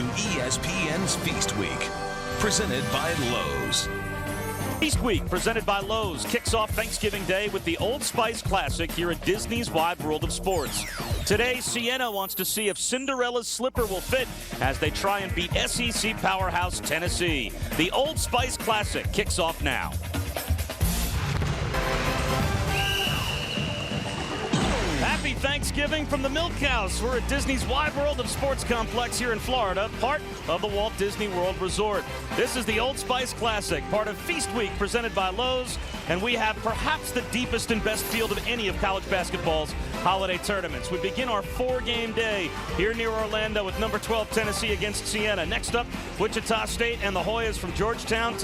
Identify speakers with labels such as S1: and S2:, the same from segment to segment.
S1: to ESPN's Feast Week, presented by Lowe's.
S2: Feast Week, presented by Lowe's, kicks off Thanksgiving Day with the Old Spice Classic here at Disney's Wide World of Sports. Today, Siena wants to see if Cinderella's slipper will fit as they try and beat SEC powerhouse Tennessee. The Old Spice Classic kicks off now. Happy Thanksgiving from the Milk House. We're at Disney's Wide World of Sports Complex here in Florida, part of the Walt Disney World Resort. This is the Old Spice Classic, part of Feast Week presented by Lowe's, and we have perhaps the deepest and best field of any of college basketball's holiday tournaments. We begin our four-game day here near Orlando with number 12 Tennessee against Siena. Next up, Wichita State and the Hoyas from Georgetown.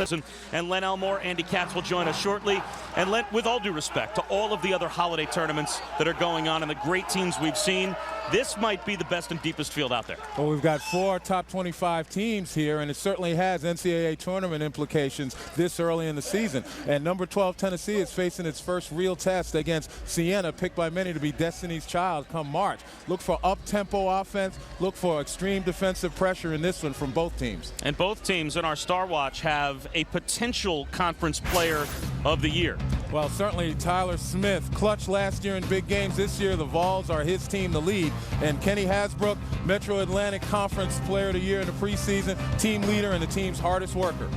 S2: And Len Elmore, Andy Katz will join us shortly. And Len, with all due respect to all of the other holiday tournaments that are going on and the great teams we've seen, this might be the best and deepest field out there.
S3: Well, we've got 4 top 25 teams here, and it certainly has NCAA tournament implications this early in the season. And number 12 Tennessee is facing its first real test against Siena, picked by many to be Destiny's Child come March. Look for up-tempo offense. Look for extreme defensive pressure in this one from both teams.
S2: And both teams in our Star Watch have a potential conference player of the year.
S3: Well, certainly Tyler Smith, clutch last year in big games. This year, the Vols are his team to lead. And Kenny Hasbrook, Metro Atlantic Conference Player of the Year in the preseason, team leader and the team's hardest worker.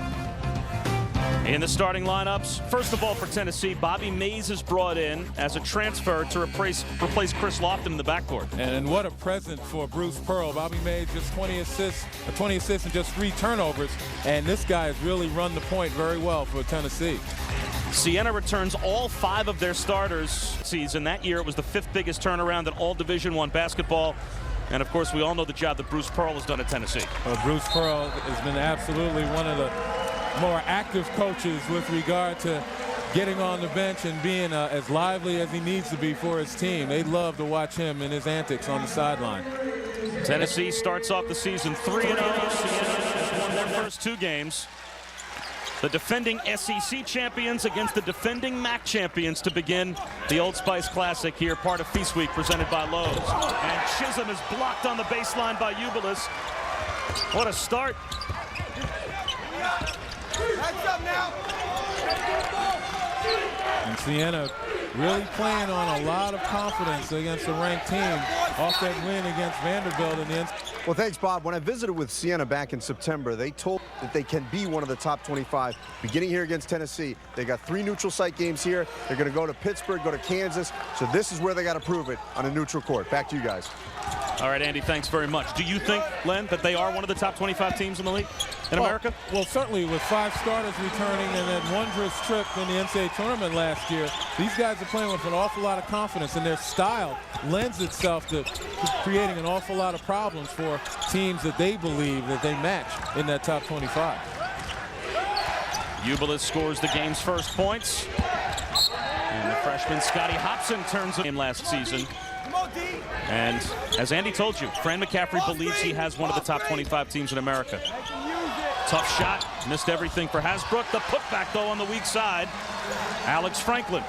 S2: In the starting lineups, first of all for Tennessee, Bobby Mays is brought in as a transfer to replace Chris Lofton in the backcourt.
S3: And what a present for Bruce Pearl. Bobby Mays just 20 assists and just 3 turnovers. And this guy has really run the point very well for Tennessee.
S2: Siena returns all 5 of their starters season. That year it was the 5th biggest turnaround in all Division I basketball. And of course we all know the job that Bruce Pearl has done at Tennessee.
S3: Well, Bruce Pearl has been absolutely one of the more active coaches with regard to getting on the bench and being as lively as he needs to be for his team. They love to watch him and his antics on the sideline.
S2: Tennessee starts off the season 3-0. Siena has won their first 2 games. The defending SEC champions against the defending MAC champions to begin the Old Spice Classic here, part of Feast Week presented by Lowe's. And Chisholm is blocked on the baseline by Ubilis. What a start.
S3: And Siena really playing on a lot of confidence against a ranked team off that win against Vanderbilt in the end.
S4: Well, thanks, Bob. When I visited with Siena back in September, they told that they can be one of the top 25 beginning here against Tennessee. They got 3 neutral site games here. They're going to go to Pittsburgh, go to Kansas. So this is where they got to prove it on a neutral court. Back to you guys.
S2: All right, Andy, thanks very much. Do you think, Len, that they are one of the top 25 teams in the league in America?
S3: Well, certainly with 5 starters returning and that wondrous trip in the NCAA tournament last year, these guys are playing with an awful lot of confidence, and their style lends itself to creating an awful lot of problems for teams that they believe that they match in that top 25.
S2: Ubilis scores the game's first points. And the freshman Scotty Hobson turns in last season. And as Andy told you, Fran McCaffrey believes he has one of the top 25 teams in America. Tough shot, missed everything for Hasbrook. The putback, though, on the weak side. Alex Franklin.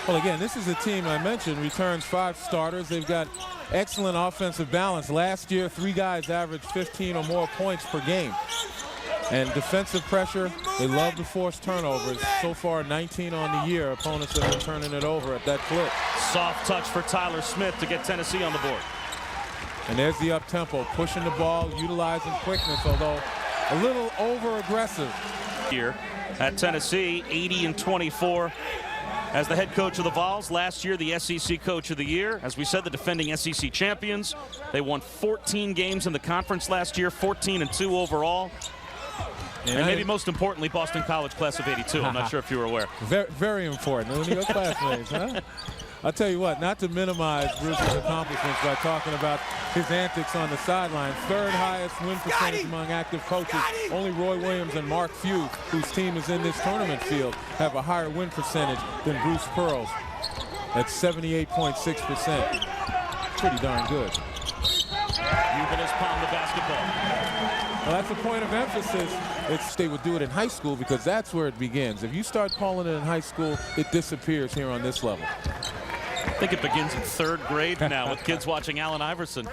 S3: Well, again, this is a team I mentioned returns 5 starters. They've got excellent offensive balance. Last year, 3 guys averaged 15 or more points per game. And defensive pressure, they love to force turnovers. So far, 19 on the year. Opponents have been turning it over at that clip.
S2: Soft touch for Tyler Smith to get Tennessee on the board.
S3: And there's the up-tempo, pushing the ball, utilizing quickness, although a little over-aggressive.
S2: Here at Tennessee, 80-24. As the head coach of the Vols, last year the SEC Coach of the Year. As we said, the defending SEC champions. They won 14 games in the conference last year, 14-2 overall. And maybe most importantly, Boston College class of 82. I'm not sure if you were aware.
S3: Very, very important. One of your classmates, huh? I'll tell you what, not to minimize Bruce's accomplishments by talking about his antics on the sideline. 3rd highest win percentage among active coaches. Only Roy Williams and Mark Few, whose team is in this tournament field, have a higher win percentage than Bruce Pearl's. That's 78.6%. Pretty darn good.
S2: Ubilis palmed the basketball.
S3: Well, that's a point of emphasis. They would do it in high school because that's where it begins. If you start calling it in high school, it disappears here on this level.
S2: I think it begins in 3rd grade now with kids watching Allen Iverson.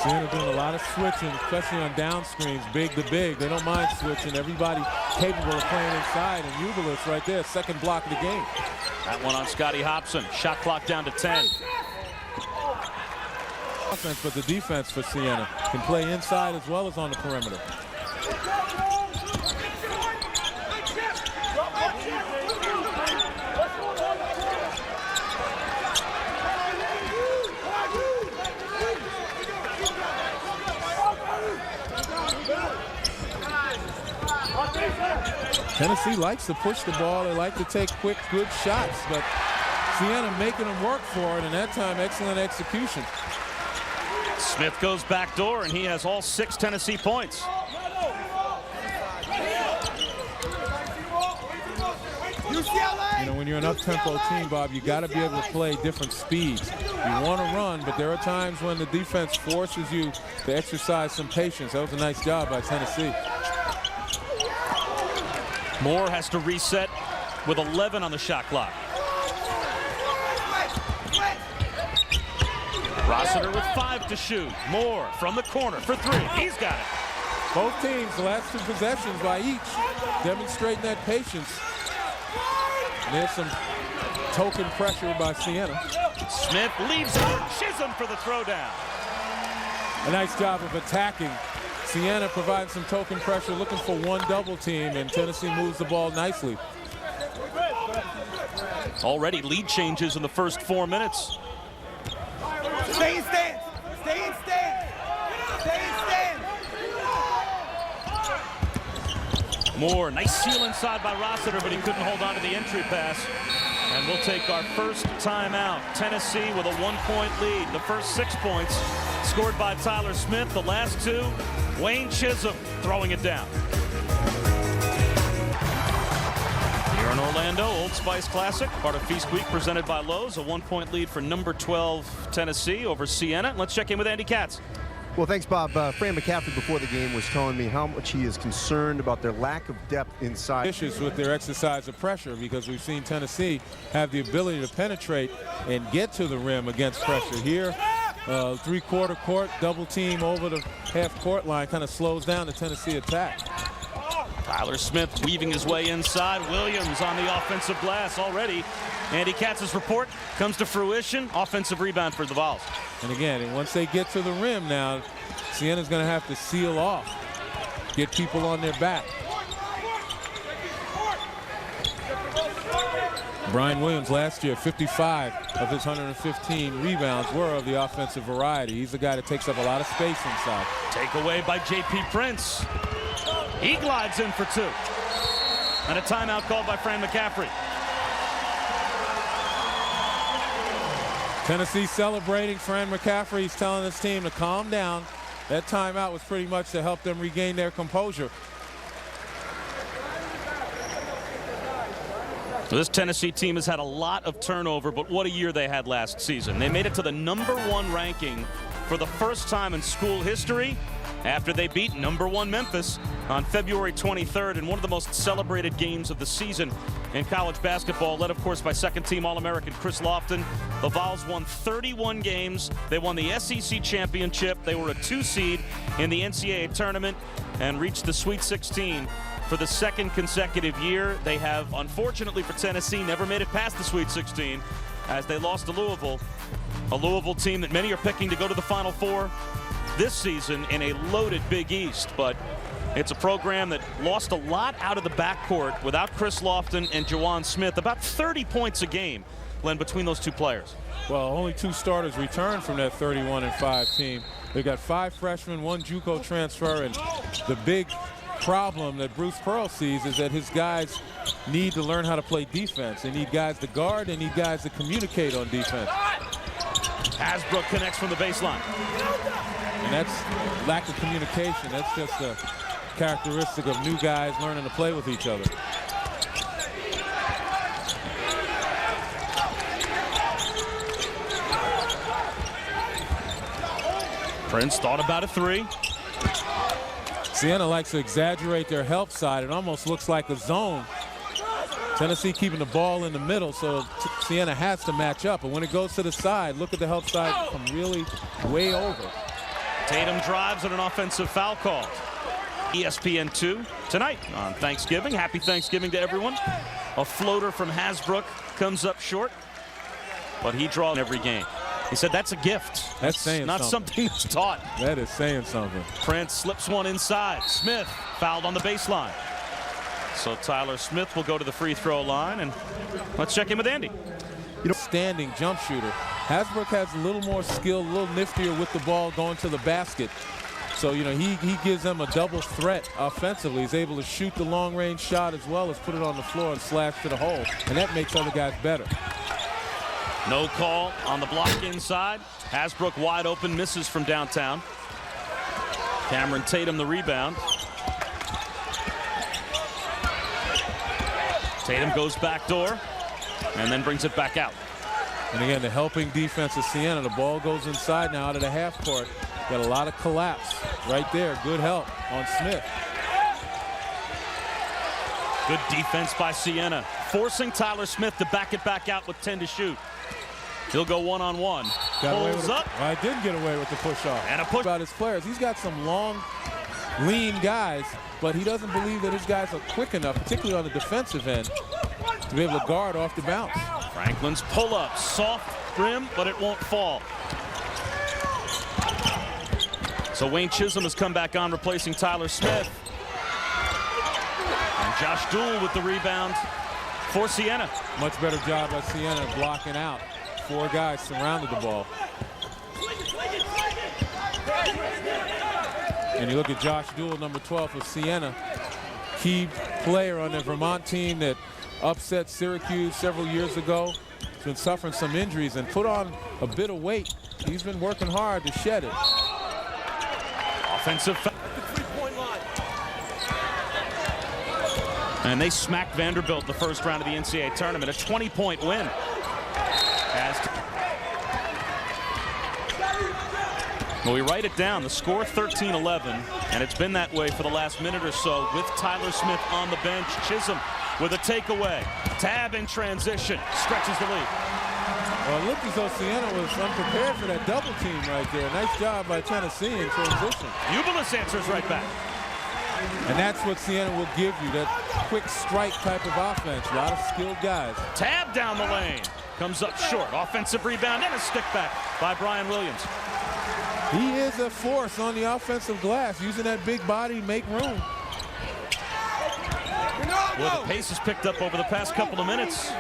S3: Siena doing a lot of switching, especially on down screens, big to big. They don't mind switching. Everybody capable of playing inside, and Ubelis right there, second block of the game.
S2: That one on Scotty Hobson. Shot clock down to 10.
S3: Offense, but the defense for Siena can play inside as well as on the perimeter. Tennessee likes to push the ball. They like to take quick, good shots, but Siena making them work for it, and that time, excellent execution.
S2: Smith goes back door, and he has all 6 Tennessee points.
S3: You know, when you're an up-tempo team, Bob, you got to be able to play different speeds. You want to run, but there are times when the defense forces you to exercise some patience. That was a nice job by Tennessee.
S2: Moore has to reset with 11 on the shot clock. Rossiter with 5 to shoot. Moore from the corner for 3. He's got it.
S3: Both teams, the last 2 possessions by each, demonstrating that patience. And there's some token pressure by Siena.
S2: Smith leaves it. Chisholm for the throwdown.
S3: A nice job of attacking. Siena providing some token pressure, looking for one double team, and Tennessee moves the ball nicely.
S2: Already lead changes in the first 4 minutes.
S5: Stay in stance. Stay in stance. Stay in stance.
S2: Moore, nice seal inside by Rossiter, but he couldn't hold on to the entry pass. And we'll take our first timeout. Tennessee with a 1-point lead. The first 6 points scored by Tyler Smith. The last 2, Wayne Chisholm throwing it down. Here in Orlando, Old Spice Classic, part of Feast Week, presented by Lowe's. A 1-point lead for number 12 Tennessee over Siena. Let's check in with Andy Katz.
S4: Well, thanks, Bob. Fran McCaffrey before the game was telling me how much he is concerned about their lack of depth inside.
S3: Issues with their exercise of pressure, because we've seen Tennessee have the ability to penetrate and get to the rim against pressure. Here, 3-quarter court, double team over the half-court line kind of slows down the Tennessee attack.
S2: Tyler Smith weaving his way inside. Williams on the offensive glass already. Andy Katz's report comes to fruition. Offensive rebound for the Vols.
S3: And again, once they get to the rim now, Siena's going to have to seal off, get people on their back. Brian Williams last year, 55 of his 115 rebounds were of the offensive variety. He's the guy that takes up a lot of space inside.
S2: Takeaway by J.P. Prince. He glides in for 2. And a timeout called by Fran McCaffrey.
S3: Tennessee celebrating. Fran McCaffrey's telling his team to calm down. That timeout was pretty much to help them regain their composure.
S2: So this Tennessee team has had a lot of turnover, but what a year they had last season. They made it to the #1 ranking for the first time in school history after they beat #1 Memphis on February 23rd in one of the most celebrated games of the season in college basketball, led of course by second-team All-American Chris Lofton. The Vols won 31 games. They won the SEC championship. They were a 2 seed in the NCAA tournament and reached the Sweet 16 for the 2nd consecutive year. They have, unfortunately for Tennessee, never made it past the Sweet 16 as they lost to Louisville, a Louisville team that many are picking to go to the Final Four this season in a loaded Big East. But it's a program that lost a lot out of the backcourt without Chris Lofton and Juwan Smith. About 30 points a game, Len, between those 2 players.
S3: Well, only 2 starters returned from that 31-5 team. They got 5 freshmen, 1 JUCO transfer, and the big problem that Bruce Pearl sees is that his guys need to learn how to play defense. They need guys to guard. They need guys to communicate on defense.
S2: Hasbrook connects from the baseline.
S3: And that's lack of communication. That's just a characteristic of new guys learning to play with each other.
S2: Prince thought about a 3.
S3: Siena likes to exaggerate their help side. It almost looks like a zone. Tennessee keeping the ball in the middle, so Siena has to match up. And when it goes to the side, look at the help side come really way over.
S2: Tatum drives and an offensive foul call. ESPN2 tonight on Thanksgiving. Happy Thanksgiving to everyone. A floater from Hasbrook comes up short, but he draws every game. He said that's a gift.
S3: That's saying
S2: not something that's taught.
S3: That is saying something.
S2: Prince slips one inside. Smith fouled on the baseline. So Tyler Smith will go to the free throw line, and let's check in with Andy.
S3: Standing jump shooter. Hasbrook has a little more skill, a little niftier with the ball going to the basket. So, you know, he gives them a double threat offensively. He's able to shoot the long-range shot as well as put it on the floor and slash to the hole, and that makes other guys better.
S2: No call on the block inside. Hasbrook wide open, misses from downtown. Cameron Tatum the rebound. Tatum goes back door and then brings it back out.
S3: And again, the helping defense of Siena. The ball goes inside now out of the half court. Got a lot of collapse right there. Good help on Smith.
S2: Good defense by Siena, forcing Tyler Smith to back it back out with 10 to shoot. He'll go one-on-one. Pulls up.
S3: I didn't get away with the push-off.
S2: And a push.
S3: About his players, he's got some long, lean guys, but he doesn't believe that his guys are quick enough, particularly on the defensive end, to be able to guard off the bounce.
S2: Franklin's pull-up, soft rim, but it won't fall. So Wayne Chisholm has come back on, replacing Tyler Smith. And Josh Duell with the rebound for Siena.
S3: Much better job by Siena blocking out. 4 guys surrounded the ball. And you look at Josh Duell, number 12 for Siena. Key player on the Vermont team that upset Syracuse several years ago. He's been suffering some injuries and put on a bit of weight. He's been working hard to shed it.
S2: Offensive foul. And they smacked Vanderbilt the first round of the NCAA tournament. A 20-point win. Well, we write it down. The score 13-11, and it's been that way for the last minute or so with Tyler Smith on the bench. Chisholm with a takeaway. Tab in transition. Stretches the lead.
S3: Well, it looked as though Siena was unprepared for that double team right there. Nice job by Tennessee in transition.
S2: Ubilis answers right back.
S3: And that's what Siena will give you, that quick strike type of offense. A lot of skilled guys.
S2: Tab down the lane. Comes up short. Offensive rebound and a stick back by Brian Williams.
S3: He is a force on the offensive glass, using that big body to make room.
S2: Well, the pace has picked up over the past couple of minutes.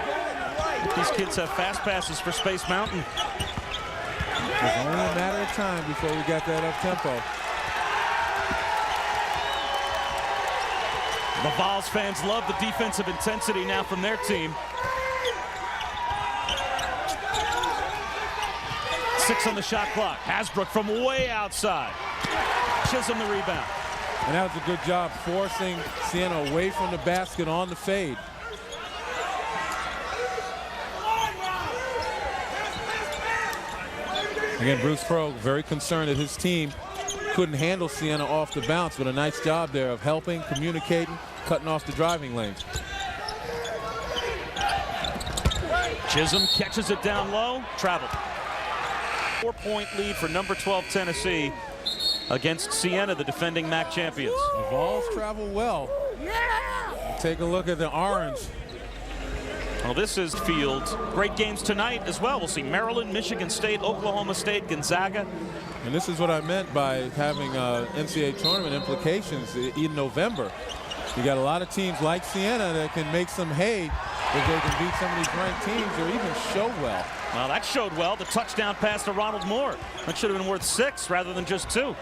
S2: These kids have fast passes for Space Mountain.
S3: It's only a matter of time before we got that up tempo.
S2: The Vols fans love the defensive intensity now from their team. 6 on the shot clock. Hasbrook from way outside. Chisholm the rebound.
S3: And that was a good job forcing Siena away from the basket on the fade. Again, Bruce Pearl very concerned that his team couldn't handle Siena off the bounce, but a nice job there of helping, communicating, cutting off the driving lanes.
S2: Chisholm catches it down low, traveled. 4-point lead for number 12 Tennessee against Siena, the defending MAC champions.
S3: The Vols travel well. Take a look at the orange.
S2: Well, this is field. Great games tonight as well. We'll see Maryland, Michigan State, Oklahoma State, Gonzaga.
S3: And this is what I meant by having NCAA tournament implications in November. You got a lot of teams like Siena that can make some hay if they can beat some of these ranked teams or even show well.
S2: Well, that showed well. The touchdown pass to Ronald Moore. That should have been worth 6 rather than just 2.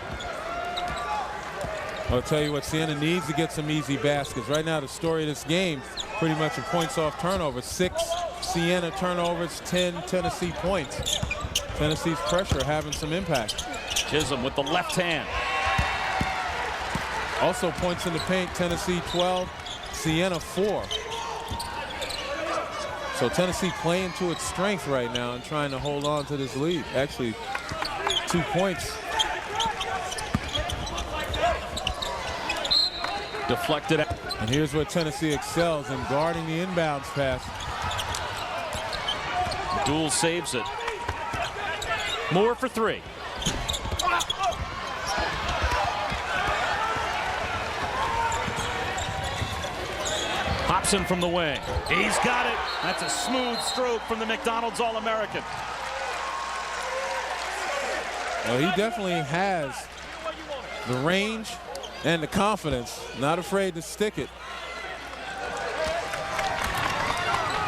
S3: I'll tell you what, Siena needs to get some easy baskets. Right now, the story of this game, pretty much a points off turnover. 6 Siena turnovers, 10 Tennessee points. Tennessee's pressure having some impact.
S2: Chisholm with the left hand.
S3: Also points in the paint, Tennessee 12, Siena 4. So Tennessee playing to its strength right now and trying to hold on to this lead. Actually, 2 points.
S2: Deflected.
S3: And here's where Tennessee excels in guarding the inbounds pass.
S2: Duel saves it. Moore for three. Hobson from the wing. He's got it. That's a smooth stroke from the McDonald's All-American.
S3: Well, he definitely has the range and the confidence. Not afraid to stick it.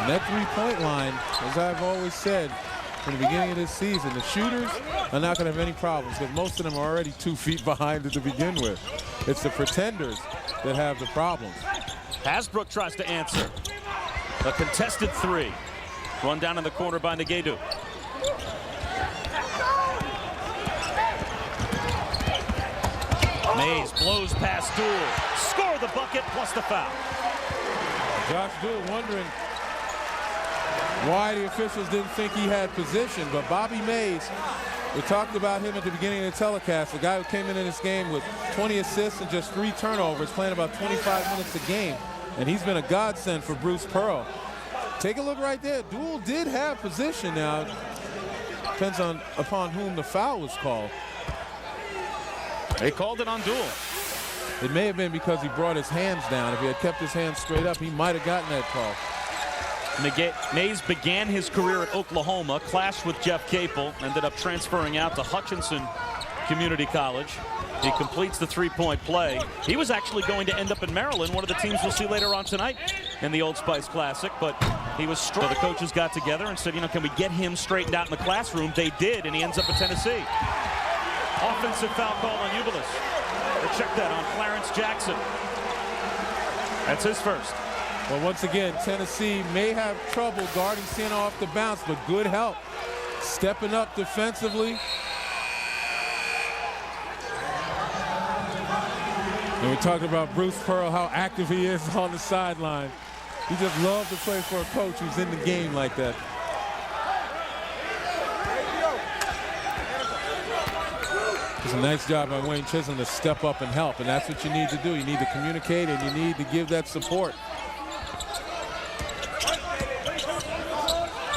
S3: And that three-point line, as I've always said from the beginning of this season, the shooters are not going to have any problems because most of them are already 2 feet behind it to begin with. It's the pretenders that have the problems.
S2: Hasbrook tries to answer. A contested three. Run down in the corner by Negedu. Mays blows past Duel. Score the bucket plus the foul.
S3: Josh Duel wondering why the officials didn't think he had position, but Bobby Mays, we talked about him at the beginning of the telecast, the guy who came in this game with 20 assists and just 3 turnovers, playing about 25 minutes a game, and he's been a godsend for Bruce Pearl. Take a look right there. Duel did have position. Now, depends upon whom the foul was called.
S2: They called it on Duel.
S3: It may have been because he brought his hands down. If he had kept his hands straight up, he might have gotten that call.
S2: Mays began his career at Oklahoma, clashed with Jeff Capel, ended up transferring out to Hutchinson Community College. He completes the three-point play. He was actually going to end up in Maryland, one of the teams we'll see later on tonight in the Old Spice Classic, but he was strong. So the coaches got together and said, you know, can we get him straightened out in the classroom? They did, and he ends up at Tennessee. Offensive foul call on Ubilis. We'll check that on Clarence Jackson. That's his first.
S3: Well, once again, Tennessee may have trouble guarding Siena off the bounce, but good help. Stepping up defensively. And we talked about Bruce Pearl, how active he is on the sideline. He just loves to play for a coach who's in the game like that. It's a nice job by Wayne Chisholm to step up and help, and that's what you need to do. You need to communicate, and you need to give that support.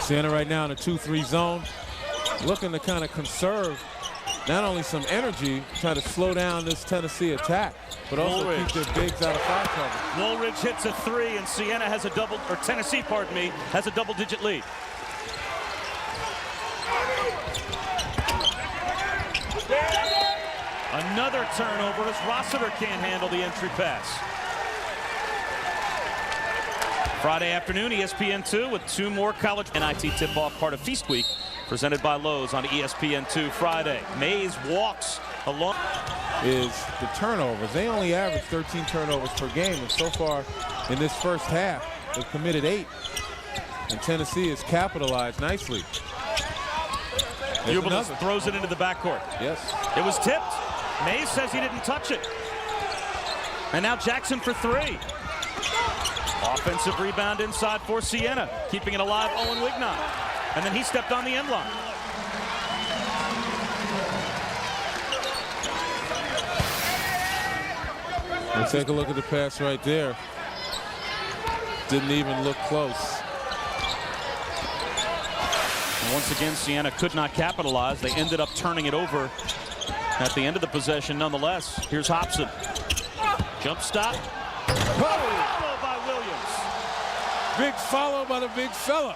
S3: Siena right now in a 2-3 zone, looking to kind of conserve not only some energy, try to slow down this Tennessee attack, but also keep their bigs out of foul trouble.
S2: Woolridge hits a three, and Siena has a double, or Tennessee, pardon me, has a double-digit lead. Another turnover as Rossiter can't handle the entry pass. Friday afternoon, ESPN2 with 2 more college NIT tip-off, part of Feast Week, presented by Lowe's on ESPN2 Friday. Mays walks along.
S3: Is the turnovers. They only average 13 turnovers per game, and so far in this first half, they've committed 8. And Tennessee has capitalized nicely.
S2: Ubilis throws it into the backcourt.
S3: Yes.
S2: It was tipped. Mays says he didn't touch it. And now Jackson for 3. Offensive rebound inside for Siena, keeping it alive, Owen Wignon. And then he stepped on the end line.
S3: We'll take a look at the pass right there. Didn't even look close.
S2: And once again, Siena could not capitalize. They ended up turning it over at the end of the possession nonetheless. Here's Hobson. Jump stop. Followed by Williams.
S3: Big follow by the big fella.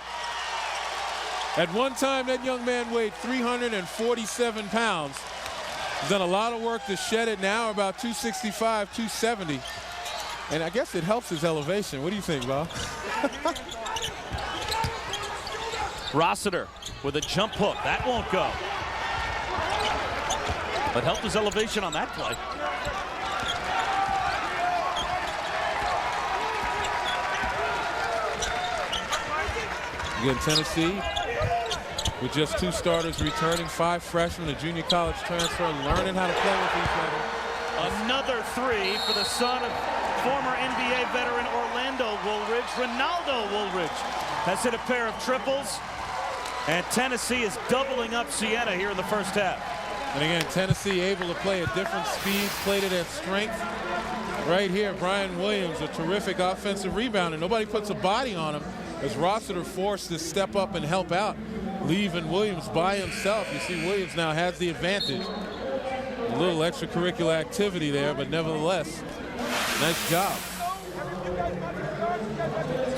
S3: At one time, that young man weighed 347 pounds. He's done a lot of work to shed it now, about 265, 270. And I guess it helps his elevation. What do you think, Bob?
S2: Rossiter with a jump hook. That won't go. But helped his elevation on that play.
S3: Again, Tennessee with just 2 starters returning, 5 freshmen, a junior college transfer, learning how to play with each other.
S2: Another 3 for the son of former NBA veteran Orlando Woolridge. Ronaldo Woolridge has hit a pair of triples, and Tennessee is doubling up Siena here in the first half.
S3: And again, Tennessee able to play at different speeds, played it at strength. Right here, Brian Williams, a terrific offensive rebounder. Nobody puts a body on him as Rossiter forced to step up and help out, leaving Williams by himself. You see Williams now has the advantage. A little extracurricular activity there, but nevertheless, nice job.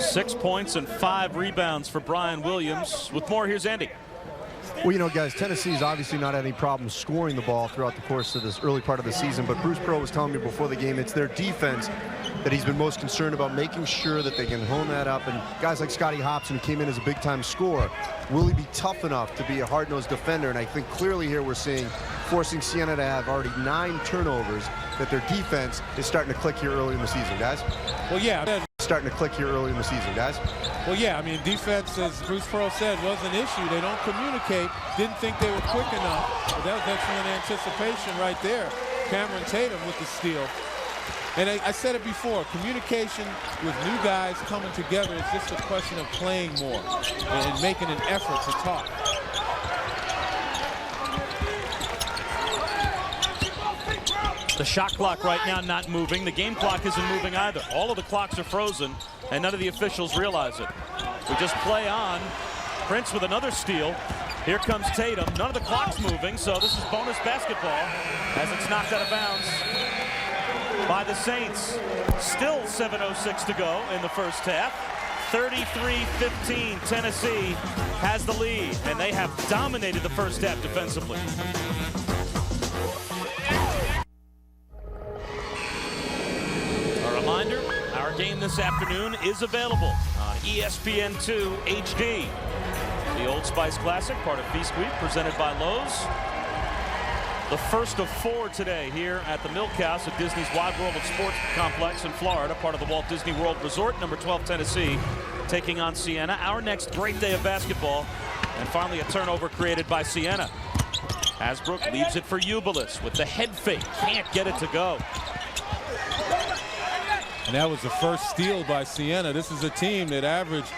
S2: 6 points and 5 rebounds for Brian Williams. With more, here's Andy.
S4: Well, you know, guys, Tennessee's obviously not had any problems scoring the ball throughout the course of this early part of the season, but Bruce Pearl was telling me before the game it's their defense that he's been most concerned about, making sure that they can hone that up. And guys like Scotty Hobson, who came in as a big-time scorer, will he be tough enough to be a hard-nosed defender? And I think clearly here we're seeing forcing Siena to have already 9 turnovers, that their defense is starting to click here early in the season, guys.
S3: Well, yeah.
S4: Starting to click here early in the season, guys.
S3: Well, yeah, I mean, defense, as Bruce Pearl said, was an issue. They don't communicate, didn't think they were quick enough. But that was excellent anticipation right there. Cameron Tatum with the steal. And I said it before, communication with new guys coming together is just a question of playing more and making an effort to talk.
S2: The shot clock right now not moving. The game clock isn't moving either. All of the clocks are frozen, and none of the officials realize it. We just play on. Prince with another steal. Here comes Tatum. None of the clock's moving, so this is bonus basketball as it's knocked out of bounds by the Saints. Still 7:06 to go in the first half. 33-15, Tennessee has the lead, and they have dominated the first half defensively. Our game this afternoon is available on ESPN2 HD. The Old Spice Classic, part of Feast Week, presented by Lowe's. The first of 4 today here at the Milk House at Disney's Wide World of Sports Complex in Florida, part of the Walt Disney World Resort. Number 12, Tennessee, taking on Siena. Our next great day of basketball, and finally a turnover created by Siena. Hasbrook leaves it for Ubilis with the head fake. Can't get it to go.
S3: And that was the first steal by Siena. This is a team that averaged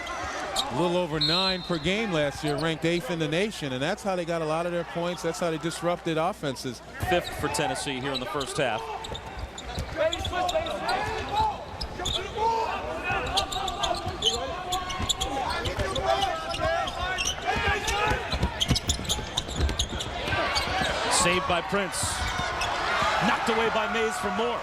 S3: a little over 9 per game last year, ranked 8th in the nation, and that's how they got a lot of their points. That's how they disrupted offenses.
S2: 5th for Tennessee here in the first half. Saved by Prince. Knocked away by Mays for more.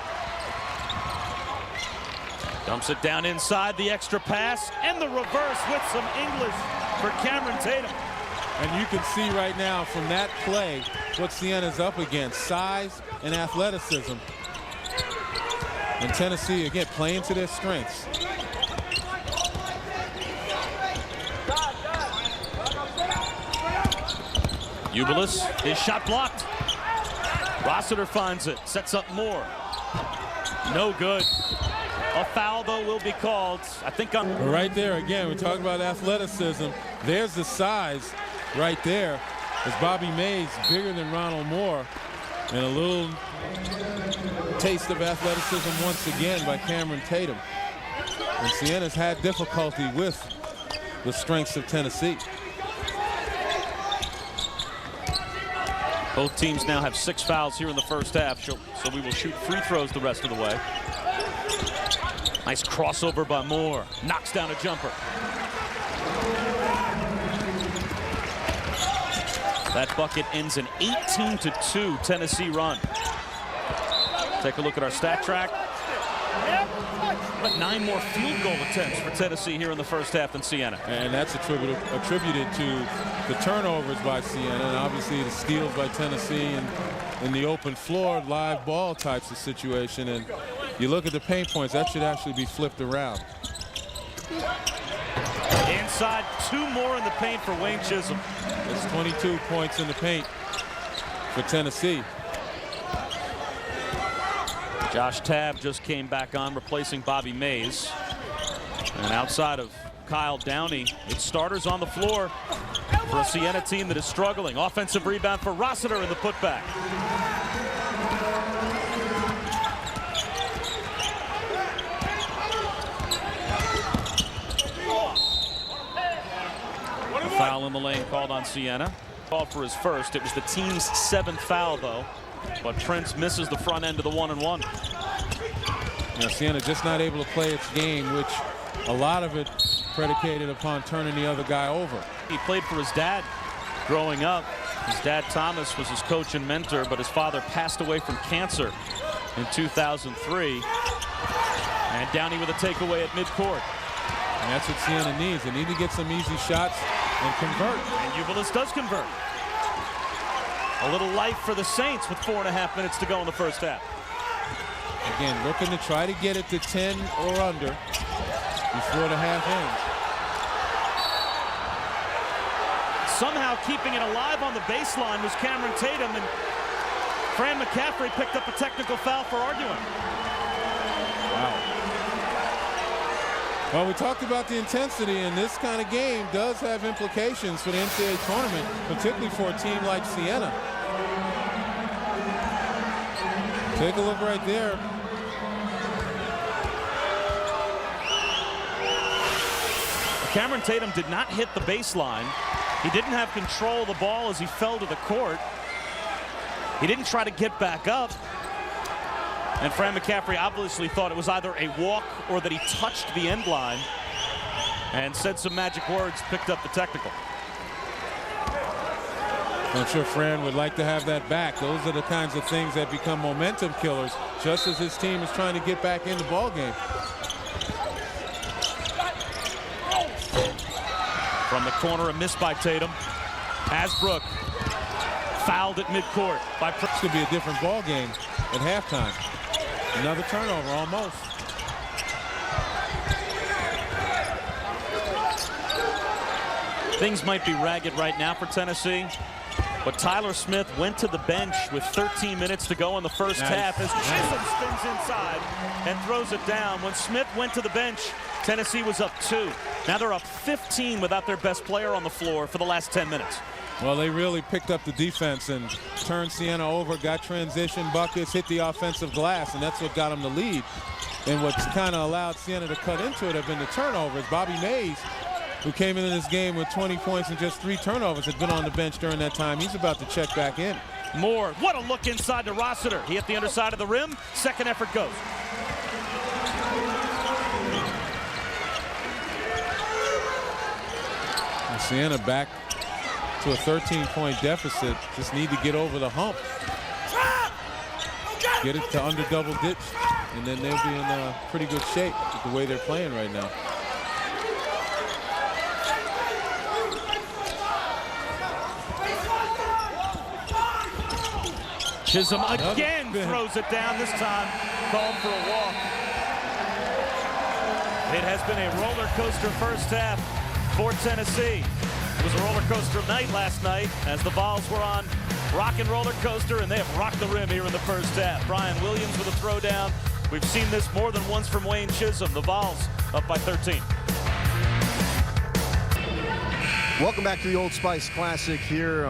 S2: Dumps it down inside, the extra pass, and the reverse with some English for Cameron Tatum.
S3: And you can see right now from that play what Siena's up against, size and athleticism. And Tennessee, again, playing to their strengths.
S2: Ubilis, his shot blocked. Rossiter finds it, sets up more. No good. A foul, though, will be called. I think on
S3: right there again. We're talking about athleticism. There's the size right there. As Bobby Mays, bigger than Ronald Moore, and a little taste of athleticism once again by Cameron Tatum. And Siena's had difficulty with the strengths of Tennessee.
S2: Both teams now have 6 fouls here in the first half, so we will shoot free throws the rest of the way. Nice crossover by Moore. Knocks down a jumper. That bucket ends an 18-2 Tennessee run. Take a look at our stat track. But 9 more field goal attempts for Tennessee here in the first half than Siena.
S3: And that's attributed to the turnovers by Siena, and obviously the steals by Tennessee, and in the open floor, live ball types of situation. And you look at the paint points, that should actually be flipped around.
S2: Inside, 2 more in the paint for Wayne Chisholm.
S3: It's 22 points in the paint for Tennessee.
S2: Josh Tabb just came back on, replacing Bobby Mays. And outside of Kyle Downey, it's starters on the floor for a Siena team that is struggling. Offensive rebound for Rossiter in the putback. A foul in the lane called on Siena. Called for his first. It was the team's 7th foul, though. But Prince misses the front end of the 1-and-1.
S3: Now, Siena just not able to play its game, which a lot of it predicated upon turning the other guy over.
S2: He played for his dad growing up. His dad, Thomas, was his coach and mentor, but his father passed away from cancer in 2003. And Downey with a takeaway at midcourt.
S3: And that's what Siena needs. They need to get some easy shots and convert.
S2: And Ubilis does convert. A little life for the Saints with 4.5 minutes to go in the first half.
S3: Again, looking to try to get it to 10 or under before the half ends.
S2: Somehow keeping it alive on the baseline was Cameron Tatum, and Fran McCaffrey picked up a technical foul for arguing.
S3: Wow. Well, we talked about the intensity, and this kind of game does have implications for the NCAA tournament, particularly for a team like Siena. Take a look right there.
S2: Cameron Tatum did not hit the baseline. He didn't have control of the ball as he fell to the court. He didn't try to get back up. And Fran McCaffrey obviously thought it was either a walk or that he touched the end line and said some magic words, picked up the technical.
S3: I'm sure Fran would like to have that back. Those are the kinds of things that become momentum killers, just as his team is trying to get back in the ball game.
S2: From the corner, a miss by Tatum. Hasbrook fouled at midcourt by
S3: This could be a different ball game at halftime. Another turnover, almost.
S2: Things might be ragged right now for Tennessee, but Tyler Smith went to the bench with 13 minutes to go in the first half as Chisholm spins inside and throws it down. When Smith went to the bench, Tennessee was up 2. Now they're up 15 without their best player on the floor for the last 10 minutes.
S3: Well, they really picked up the defense and turned Siena over, got transition buckets, hit the offensive glass, and that's what got them the lead. And what's kind of allowed Siena to cut into it have been the turnovers. Bobby Mays, who came into this game with 20 points and just 3 turnovers, had been on the bench during that time. He's about to check back in.
S2: Moore, what a look inside to Rossiter. He hit the underside of the rim. Second effort goes.
S3: And Siena back to a 13-point deficit. Just need to get over the hump. Get it to under double digits, and then they'll be in pretty good shape with the way they're playing right now.
S2: Chisholm again throws it down, this time called for a walk. It has been a roller coaster first half for Tennessee. It was a roller coaster night last night as the Vols were on rock and roller coaster, and they have rocked the rim here in the first half. Brian Williams with a throwdown. We've seen this more than once from Wayne Chisholm. The Vols up by 13.
S4: Welcome back to the Old Spice Classic here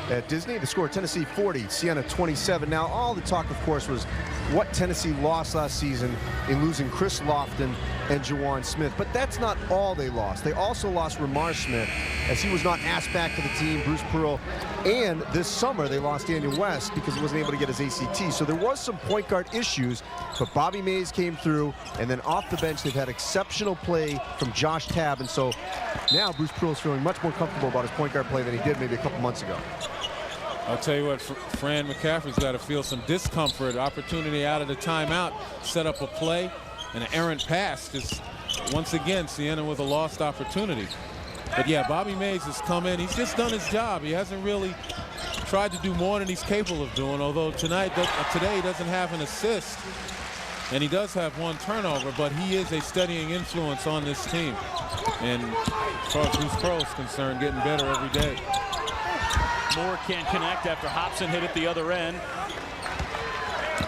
S4: at Disney. The score, Tennessee 40, Siena 27. Now, all the talk, of course, was what Tennessee lost last season in losing Chris Lofton and Juwan Smith. But that's not all they lost. They also lost Ramar Smith, as he was not asked back to the team, Bruce Pearl. And this summer, they lost Daniel West because he wasn't able to get his ACT. So there was some point guard issues, but Bobby Mays came through. And then off the bench, they've had exceptional play from Josh Tabb. And so now Bruce Pearl is feeling much more comfortable about his point guard play than he did maybe a couple months ago.
S3: I'll tell you what, Fran McCaffrey's got to feel some discomfort. Opportunity out of the timeout, set up a play, and an errant pass. Just once again, Siena with a lost opportunity. But yeah, Bobby Mays has come in. He's just done his job. He hasn't really tried to do more than he's capable of doing, although today he doesn't have an assist. And he does have 1 turnover, but he is a steadying influence on this team. And as far as Bruce Pearl is concerned, getting better every day.
S2: Moore can't connect after Hobson hit at the other end.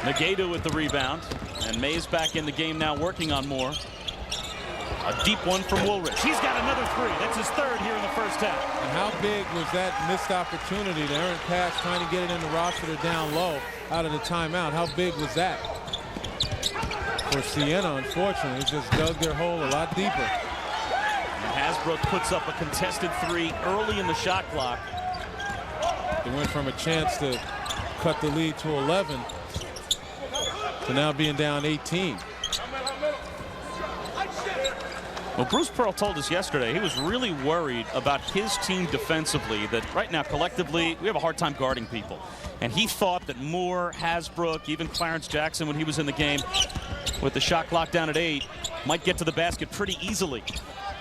S2: Negatu with the rebound. And Mays back in the game now working on Moore. A deep one from Woolrich. He's got another 3. That's his 3rd here in the first half.
S3: And how big was that missed opportunity? The errant pass trying to get it in the roster down low out of the timeout. How big was that? For Siena, unfortunately, just dug their hole a lot deeper.
S2: And Hasbrook puts up a contested 3 early in the shot clock.
S3: They went from a chance to cut the lead to 11 to now being down 18.
S2: Well, Bruce Pearl told us yesterday he was really worried about his team defensively, that right now collectively we have a hard time guarding people. And he thought that Moore, Hasbrook, even Clarence Jackson when he was in the game with the shot clock down at 8 might get to the basket pretty easily.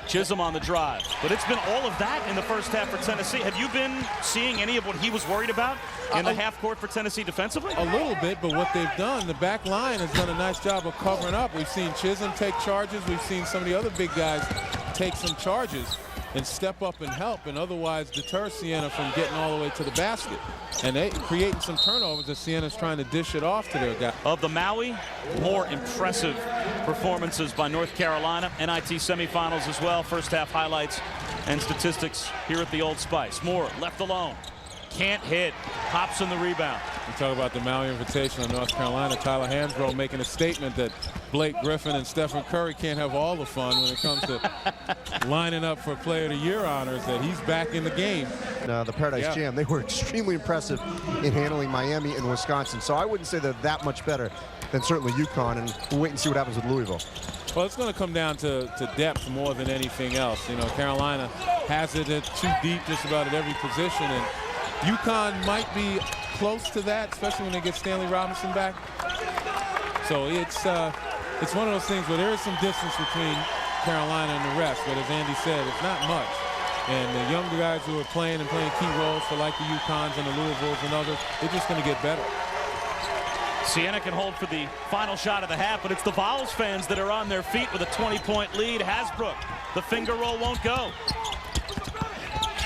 S2: Chisholm on the drive. But it's been all of that in the first half for Tennessee. Have you been seeing any of what he was worried about in the half court for Tennessee defensively?
S3: A little bit, but what they've done, the back line has done a nice job of covering up. We've seen Chisholm take charges. We've seen some of the other big guys take some charges and step up and help, and otherwise deter Siena from getting all the way to the basket. And they creating some turnovers as Siena's trying to dish it off to their guy.
S2: Of the Maui, more impressive performances by North Carolina. NIT semifinals as well. First half highlights and statistics here at the Old Spice. Moore left alone. Can't hit. Pops in the rebound.
S3: We talk about the Maui Invitational in North Carolina. Tyler Hansbrough making a statement that Blake Griffin and Stephen Curry can't have all the fun when it comes to lining up for Player of the Year honors, that he's back in the game.
S4: The Paradise Jam, they were extremely impressive in handling Miami and Wisconsin. So I wouldn't say they're that much better than certainly UConn, and we'll wait and see what happens with Louisville.
S3: Well, it's going to come down to depth more than anything else. You know, Carolina has it at too deep just about at every position, and UConn might be close to that, especially when they get Stanley Robinson back. So it's one of those things where there is some distance between Carolina and the rest, but as Andy said, it's not much. And the younger guys who are playing key roles for like the UConns and the Louisvilles and others, they're just going to get better.
S2: Siena can hold for the final shot of the half, but it's the Vols fans that are on their feet with a 20-point lead. Hasbrook, the finger roll won't go.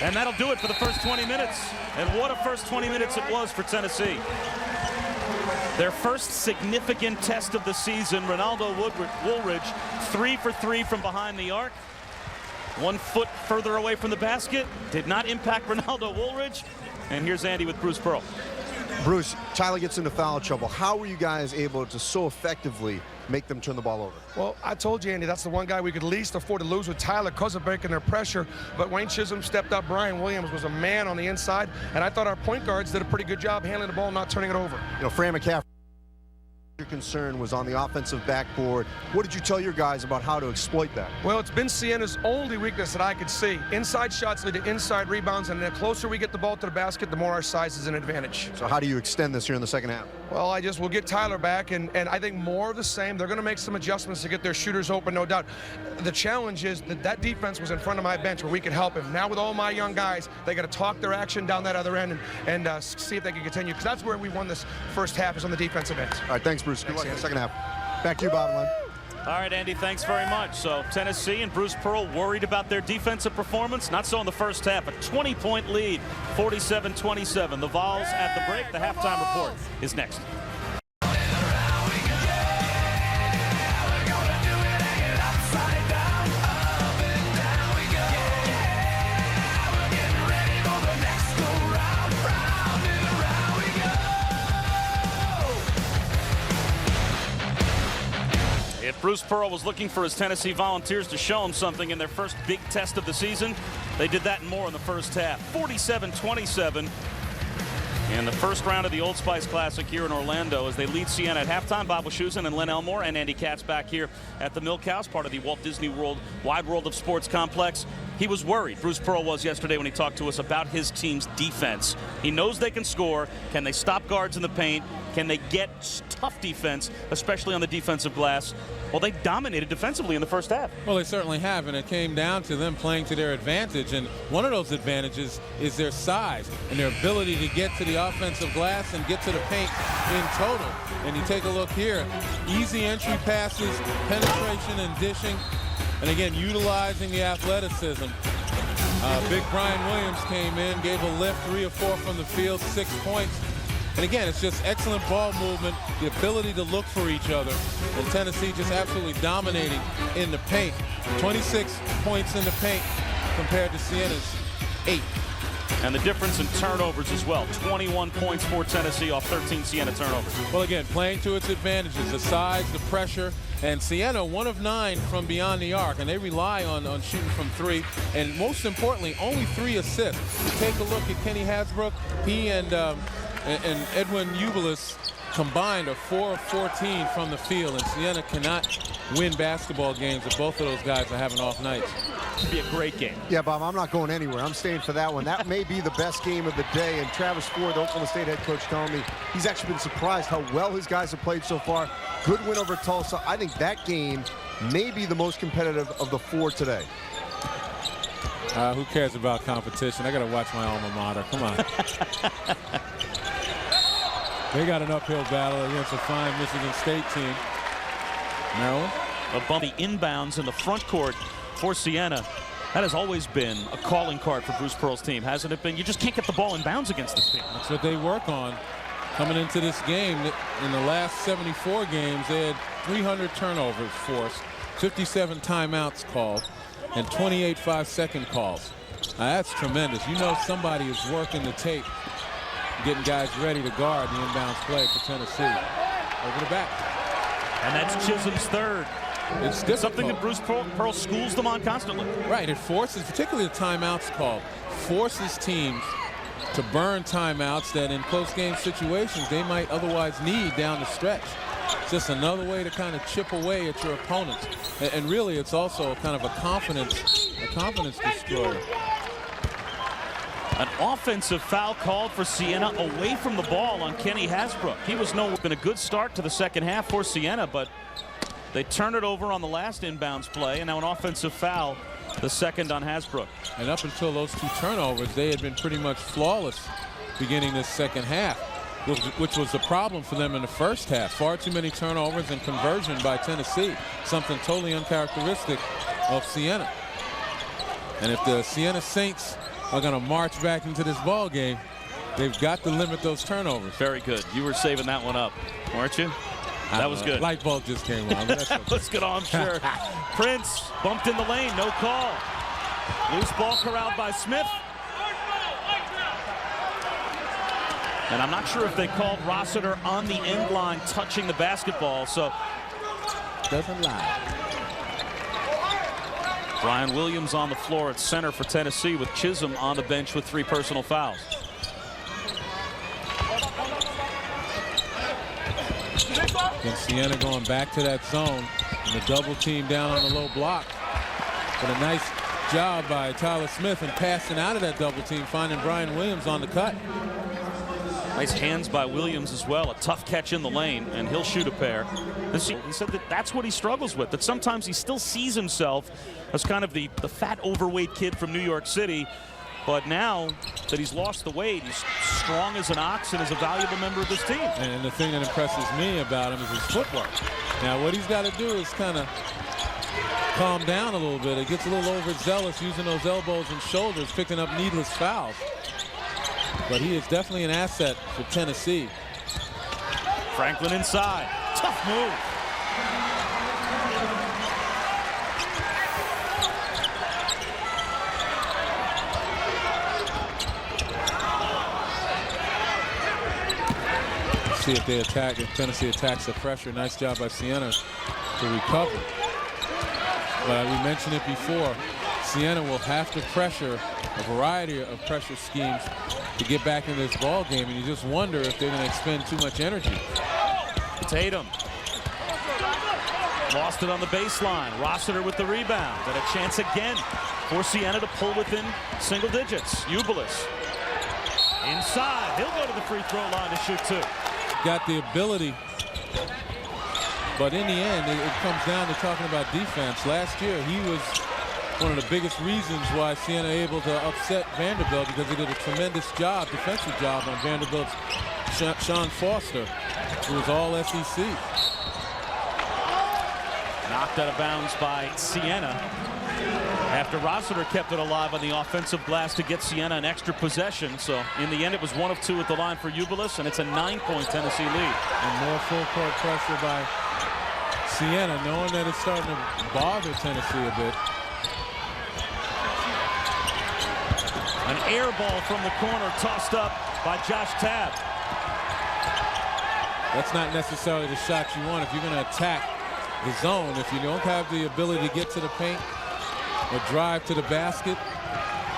S2: And that'll do it for the first 20 minutes. And what a first 20 minutes it was for Tennessee. Their first significant test of the season. Ronaldo Woolridge, 3 for 3 from behind the arc. 1 foot further away from the basket. Did not impact Ronaldo Woolridge. And here's Andy with Bruce Pearl.
S4: Bruce, Tyler gets into foul trouble. How were you guys able to so effectively make them turn the ball over?
S6: Well, I told you, Andy, that's the one guy we could least afford to lose with Tyler because of breaking their pressure. But Wayne Chisholm stepped up. Brian Williams was a man on the inside. And I thought our point guards did a pretty good job handling the ball and not turning it over.
S4: You know, Fran McCaffrey, your concern was on the offensive backboard. What did you tell your guys about how to exploit that?
S6: Well, it's been Siena's only weakness that I could see. Inside shots lead to inside rebounds, and the closer we get the ball to the basket, the more our size is an advantage.
S4: So how do you extend this here in the second half?
S6: Well, we'll get Tyler back, and I think more of the same. They're going to make some adjustments to get their shooters open, no doubt. The challenge is that defense was in front of my bench where we could help him. Now with all my young guys, they got to talk their action down that other end and see if they can continue, because that's where we won this first half, is on the defensive end.
S4: All right, thanks, Bruce. Good luck in the second half. Back to you, Bob and Len.
S2: All right, Andy, thanks very much. So Tennessee and Bruce Pearl worried about their defensive performance. Not so in the first half. A 20-point lead, 47-27. The Vols at the break. The halftime report is next. If Bruce Pearl was looking for his Tennessee Volunteers to show him something in their first big test of the season, they did that and more in the first half. 47-27 in the first round of the Old Spice Classic here in Orlando as they lead Siena at halftime. Bob Wischusen and Len Elmore and Andy Katz back here at the Milk House, part of the Walt Disney World Wide World of Sports complex. He was worried, Bruce Pearl was yesterday when he talked to us about his team's defense. He knows they can score. Can they stop guards in the paint? Can they get tough defense, especially on the defensive glass? Well, they dominated defensively in the first half.
S3: Well, they certainly have, and it came down to them playing to their advantage. And one of those advantages is their size and their ability to get to the offensive glass and get to the paint in total. And you take a look here, easy entry passes, penetration and dishing, and again, utilizing the athleticism. Big Brian Williams came in, gave a lift, 3 of 4 from the field, 6 points. And again, it's just excellent ball movement, the ability to look for each other. And Tennessee just absolutely dominating in the paint. 26 points in the paint compared to Siena's 8.
S2: And the difference in turnovers as well. 21 points for Tennessee off 13 Siena turnovers.
S3: Well, again, playing to its advantages, the size, the pressure. And Siena, 1 of 9 from beyond the arc, and they rely on shooting from 3. And most importantly, only 3 assists. You take a look at Kenny Hasbrook. He and Edwin Ubelis combined are 4 of 14 from the field, and Siena cannot win basketball games if both of those guys are having off nights.
S2: It'd be a great game.
S4: Yeah, Bob, I'm not going anywhere. I'm staying for that one. That may be the best game of the day. And Travis Ford, the Oklahoma State head coach, telling me he's actually been surprised how well his guys have played so far. Good win over Tulsa. I think that game may be the most competitive of the 4 today.
S3: Who cares about competition? I got to watch my alma mater. Come on. They got an uphill battle against a fine Michigan State team. Maryland.
S2: A bumpy inbounds in the front court for Siena. That has always been a calling card for Bruce Pearl's team, hasn't it been? You just can't get the ball in bounds against this team.
S3: That's what they work on coming into this game. In the last 74 games, they had 300 turnovers forced, 57 timeouts called, and 28 5-second calls. Now, that's tremendous. You know somebody is working the tape, getting guys ready to guard the inbounds play for Tennessee. Over the back.
S2: And that's Chisholm's third.
S3: It's difficult.
S2: Something that Bruce Pearl schools them on constantly.
S3: Right, it forces, particularly the timeouts called, forces teams to burn timeouts that in close game situations they might otherwise need down the stretch. It's just another way to kind of chip away at your opponents. And really, it's also kind of a confidence destroyer.
S2: An offensive foul called for Siena away from the ball on Kenny Hasbrook. He was been a good start to the second half for Siena, but they turn it over on the last inbounds play, and now an offensive foul, the second on Hasbrook.
S3: And up until those 2 turnovers, they had been pretty much flawless beginning this second half, which was the problem for them in the first half. Far too many turnovers and conversion by Tennessee, something totally uncharacteristic of Siena. And if the Siena Saints are going to march back into this ball game, they've got to limit those turnovers.
S2: Very good. You were saving that one up, weren't you? That was good.
S3: Light bulb just came on. But that's okay.
S2: Let's get on, sure. Prince bumped in the lane, no call. Loose ball corralled by Smith. And I'm not sure if they called Rossiter on the end line touching the basketball, so.
S3: Doesn't lie.
S2: Brian Williams on the floor at center for Tennessee with Chisholm on the bench with 3 personal fouls.
S3: And Siena going back to that zone and the double team down on the low block. But a nice job by Tyler Smith and passing out of that double team, finding Brian Williams on the cut.
S2: Nice hands by Williams as well. A tough catch in the lane, and he'll shoot a pair. He said that that's what he struggles with, that sometimes he still sees himself as kind of the fat, overweight kid from New York City. But now that he's lost the weight, he's strong as an ox and is a valuable member of this team.
S3: And the thing that impresses me about him is his footwork. Now, what he's got to do is kind of calm down a little bit. He gets a little overzealous using those elbows and shoulders, picking up needless fouls. But he is definitely an asset for Tennessee.
S2: Franklin inside. Tough move.
S3: See if they attack, if Tennessee attacks the pressure. Nice job by Siena to recover. But we mentioned it before, Siena will have to pressure a variety of pressure schemes to get back in this ball game, and you just wonder if they're going to expend too much energy.
S2: Tatum lost it on the baseline. Rossiter with the rebound, and a chance again for Siena to pull within single digits. Ubilis inside. He'll go to the free throw line to shoot 2.
S3: Got the ability, but in the end, it comes down to talking about defense. Last year, he was one of the biggest reasons why Siena able to upset Vanderbilt, because he did a tremendous job, defensive job on Vanderbilt's Sean Foster, who was all SEC.
S2: Knocked out of bounds by Siena after Rossiter kept it alive on the offensive glass to get Siena an extra possession. So in the end, it was 1 of 2 at the line for Ubilis, and it's a 9-point Tennessee lead.
S3: And more full court pressure by Siena, knowing that it's starting to bother Tennessee a bit.
S2: An air ball from the corner tossed up by Josh Tabb.
S3: That's not necessarily the shot you want if you're going to attack the zone. If you don't have the ability to get to the paint or drive to the basket,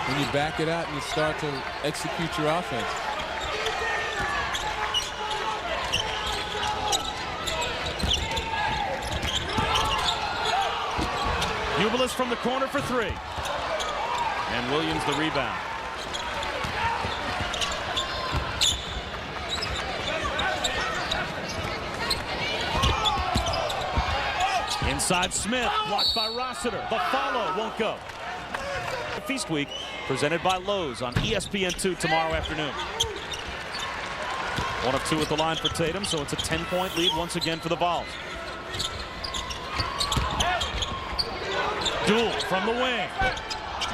S3: then you back it out and you start to execute your offense.
S2: Ubilis from the corner for three. And Williams the rebound. Inside Smith, blocked by Rossiter. The follow won't go. Feast Week, presented by Lowe's on ESPN2 tomorrow afternoon. 1 of 2 at the line for Tatum, so it's a 10-point lead once again for the Vols. Duel from the wing.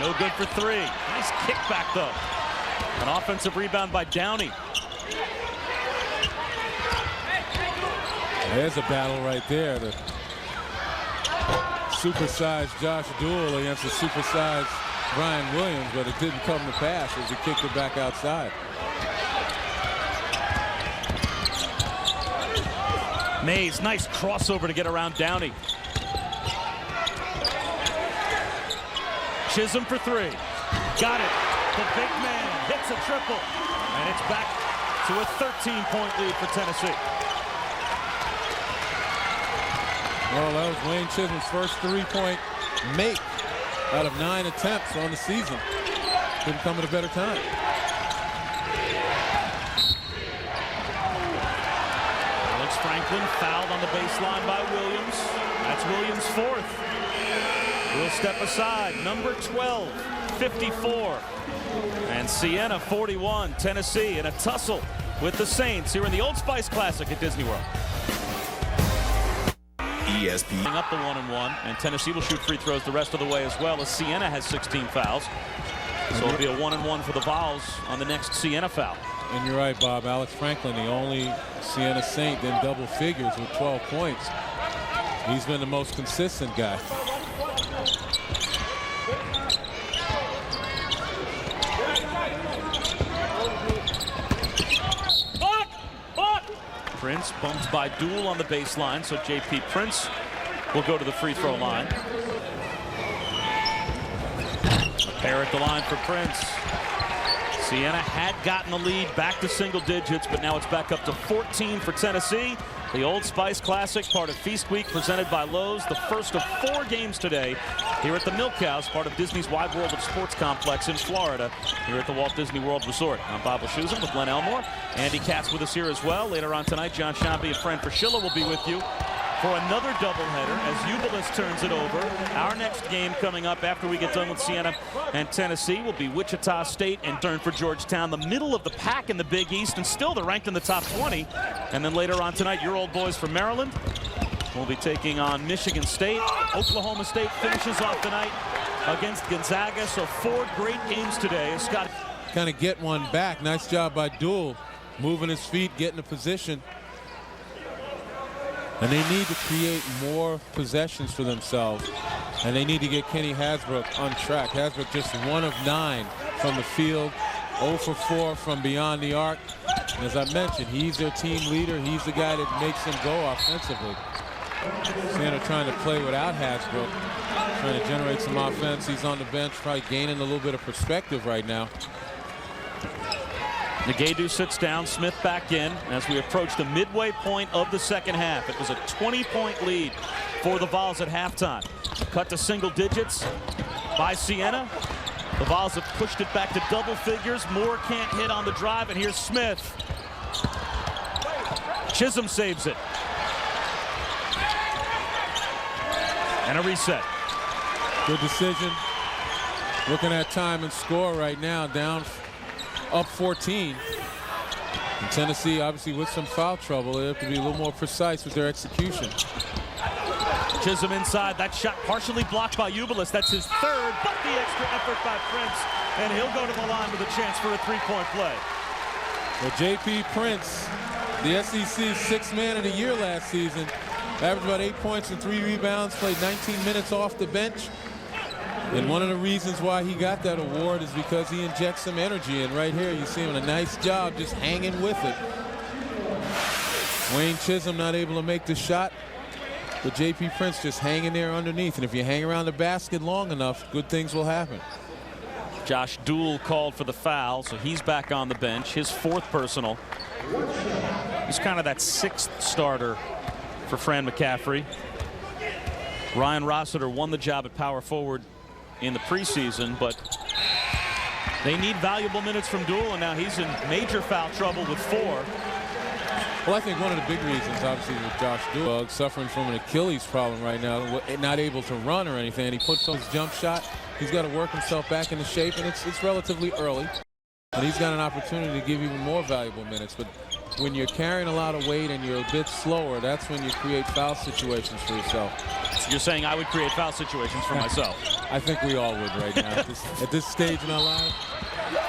S2: No good for three. Nice kickback, though. An offensive rebound by Downey.
S3: There's a battle right there. The supersized Josh Duel against the supersized Brian Williams, but it didn't come to pass as he kicked it back outside.
S2: Mays, nice crossover to get around Downey. Chisholm for three. Got it. The big man hits a triple. And it's back to a 13-point lead for Tennessee.
S3: Well, that was Wayne Chisholm's first three-point make out of 9 attempts on the season. Couldn't come at a better time.
S2: Alex Franklin fouled on the baseline by Williams. That's Williams' fourth. We'll step aside. Number 12, 54. And Siena, 41. Tennessee in a tussle with the Saints here in the Old Spice Classic at Disney World.
S1: ESPN.
S2: Up the 1-and-1, and Tennessee will shoot free throws the rest of the way as well, as Siena has 16 fouls. So it'll be a 1-and-1 for the Vols on the next Siena foul.
S3: And you're right, Bob. Alex Franklin, the only Siena Saint in double figures with 12 points. He's been the most consistent guy.
S2: Prince bumped by Duel on the baseline, so J.P. Prince will go to the free throw line. A pair at the line for Prince. Siena had gotten the lead back to single digits, but now it's back up to 14 for Tennessee. The Old Spice Classic, part of Feast Week, presented by Lowe's. The first of 4 games today here at the Milk House, part of Disney's Wide World of Sports Complex in Florida, here at the Walt Disney World Resort. I'm Bob Wischusen with Glenn Elmore. Andy Katz with us here as well. Later on tonight, John Shambi and Fran Fraschilla will be with you for another doubleheader as Ubilis turns it over. Our next game coming up after we get done with Siena and Tennessee will be Wichita State and turn for Georgetown, the middle of the pack in the Big East, and still they're ranked in the top 20. And then later on tonight, your old boys from Maryland will be taking on Michigan State. Oklahoma State finishes off the night against Gonzaga. So 4 great games today. Scott
S3: kind of get one back. Nice job by Duel, moving his feet, getting a position. And they need to create more possessions for themselves. And they need to get Kenny Hasbrook on track. Hasbrook just 1 of 9 from the field, 0 for 4 from beyond the arc. And as I mentioned, he's their team leader. He's the guy that makes them go offensively. Siena trying to play without Hasbrook, trying to generate some offense. He's on the bench, probably gaining a little bit of perspective right now.
S2: Negadu sits down, Smith back in as we approach the midway point of the second half. It was a 20-point lead for the Vols at halftime. Cut to single digits by Siena. The Vols have pushed it back to double figures. Moore can't hit on the drive, and here's Smith. Chisholm saves it. And a reset.
S3: Good decision. Looking at time and score right now, down up 14. And Tennessee, obviously, with some foul trouble, they have to be a little more precise with their execution.
S2: Chisholm inside. That shot partially blocked by Ubilis. That's his third, but the extra effort by Prince. And he'll go to the line with a chance for a 3-point play.
S3: Well, J.P. Prince, the SEC 6th man of the year last season, averaged about 8 points and 3 rebounds, played 19 minutes off the bench. And one of the reasons why he got that award is because he injects some energy. And right here, you see him in a nice job just hanging with it. Wayne Chisholm not able to make the shot, but J.P. Prince just hanging there underneath. And if you hang around the basket long enough, good things will happen.
S2: Josh Duel called for the foul, so he's back on the bench. His 4th personal. He's kind of that 6th starter for Fran McCaffrey. Ryan Rossiter won the job at power forward in the preseason, but they need valuable minutes from Doolin. Now he's in major foul trouble with 4.
S3: Well, I think one of the big reasons, obviously, with Josh Doolin suffering from an Achilles problem right now, not able to run or anything, and he puts on his jump shot. He's got to work himself back into shape, and it's relatively early. And he's got an opportunity to give even more valuable minutes. But when you're carrying a lot of weight and you're a bit slower, that's when you create foul situations for yourself.
S2: So you're saying I would create foul situations for myself?
S3: I think we all would right now at this stage in our lives.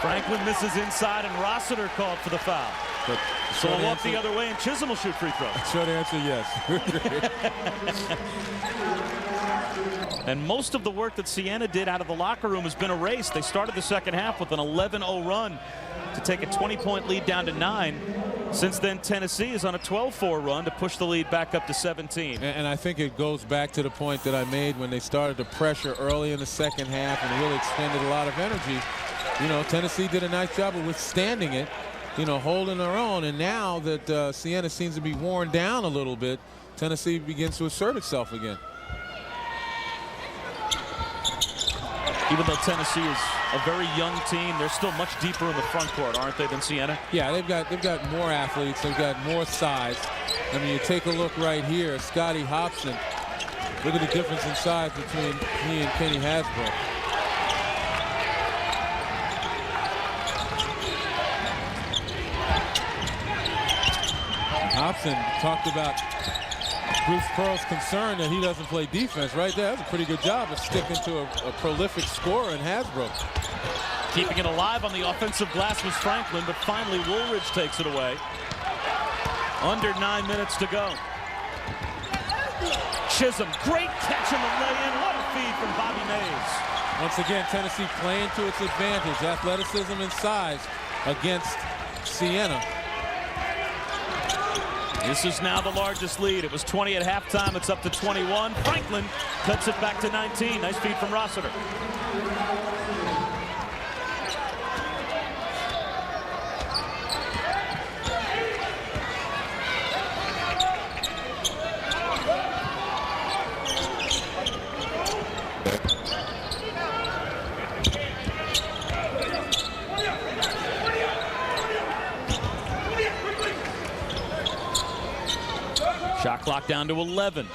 S2: Franklin misses inside, and Rossiter called for the foul.
S3: But
S2: so we'll walk the other way, and Chisholm will shoot free throws.
S3: Short answer, yes.
S2: And most of the work that Siena did out of the locker room has been erased. They started the second half with an 11-0 run to take a 20-point lead down to 9. Since then, Tennessee is on a 12-4 run to push the lead back up to 17.
S3: And I think it goes back to the point that I made when they started to pressure early in the second half and really expended a lot of energy. You know, Tennessee did a nice job of withstanding it, you know, holding their own. And now that Siena seems to be worn down a little bit, Tennessee begins to assert itself again.
S2: Even though Tennessee is a very young team, they're still much deeper in the front court, aren't they, than Siena?
S3: Yeah, they've got more athletes. They've got more size. I mean, you take a look right here, Scotty Hobson. Look at the difference in size between he and Kenny Hasbro. Hobson talked about Bruce Pearl's concern that he doesn't play defense. Right there, that's a pretty good job of sticking to a prolific scorer in Hasbro.
S2: Keeping it alive on the offensive glass was Franklin, but finally Woolridge takes it away. Under 9 minutes to go. Chisholm, great catch in the lay-in. What a feed from Bobby Mays.
S3: Once again, Tennessee playing to its advantage, athleticism and size against Siena.
S2: This is now the largest lead. It was 20 at halftime. It's up to 21. Franklin cuts it back to 19. Nice feed from Rossiter. Shot clock down to 11.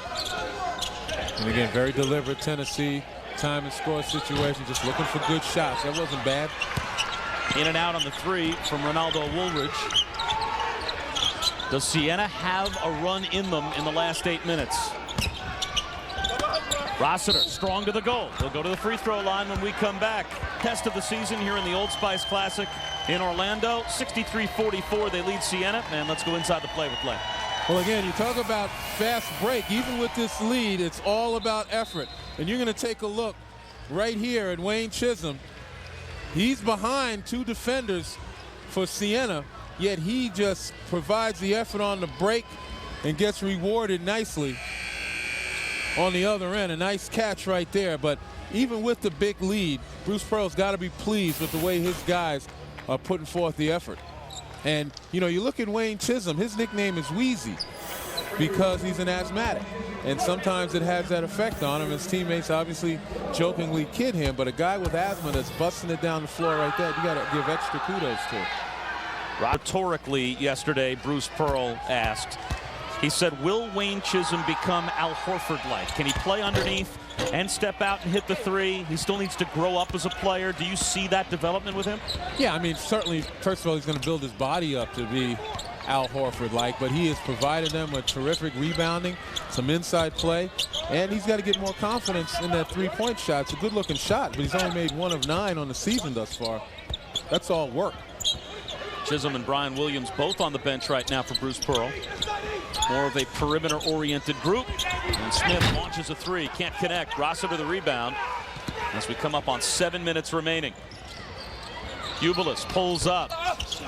S3: And again, very deliberate Tennessee time and score situation, just looking for good shots. That wasn't bad.
S2: In and out on the 3 from Ronaldo Woolridge. Does Siena have a run in them in the last 8 minutes? Rossiter strong to the goal. They'll go to the free throw line when we come back. Test of the season here in the Old Spice Classic in Orlando. 63-44, they lead Siena. And let's go inside the play-with-play.
S3: Well, again, you talk about fast break. Even with this lead, it's all about effort. And you're going to take a look right here at Wayne Chisholm. He's behind 2 defenders for Siena, yet he just provides the effort on the break and gets rewarded nicely on the other end. A nice catch right there. But even with the big lead, Bruce Pearl's got to be pleased with the way his guys are putting forth the effort. And, you know, you look at Wayne Chisholm, his nickname is Wheezy because he's an asthmatic. And sometimes it has that effect on him. His teammates obviously jokingly kid him, but a guy with asthma that's busting it down the floor like that, you got to give extra kudos to.
S2: Rhetorically, yesterday, Bruce Pearl asked, he said, will Wayne Chisholm become Al Horford-like? Can he play underneath and step out and hit the 3? He still needs to grow up as a player. Do you see that development with him?
S3: Yeah, I mean, certainly, first of all, he's going to build his body up to be Al Horford-like, but he has provided them with terrific rebounding, some inside play, and he's got to get more confidence in that 3-point shot. It's a good-looking shot, but he's only made 1 of 9 on the season thus far. That's all work.
S2: Chisholm and Brian Williams both on the bench right now for Bruce Pearl. More of a perimeter-oriented group. And Smith launches a 3. Can't connect. Rossiter the rebound as we come up on 7 minutes remaining. Hubelis pulls up.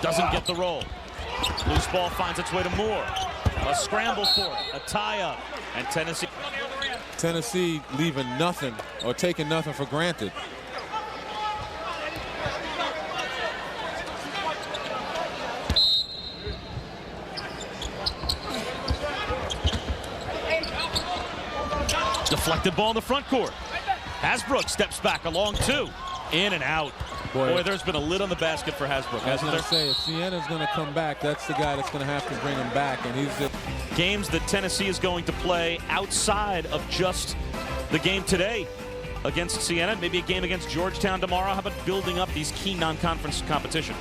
S2: Doesn't get the roll. Loose ball finds its way to Moore. A scramble for it. A tie-up. And Tennessee
S3: leaving nothing or taking nothing for granted.
S2: Deflected ball in the front court. Hasbrook steps back along 2. In and out. Boy, there's been a lid on the basket for Hasbrook.
S3: I was going to say, if Siena's going to come back, that's the guy that's going to have to bring him back. And he's the
S2: games that Tennessee is going to play outside of just the game today against Siena. Maybe a game against Georgetown tomorrow. How about building up these key non-conference competition?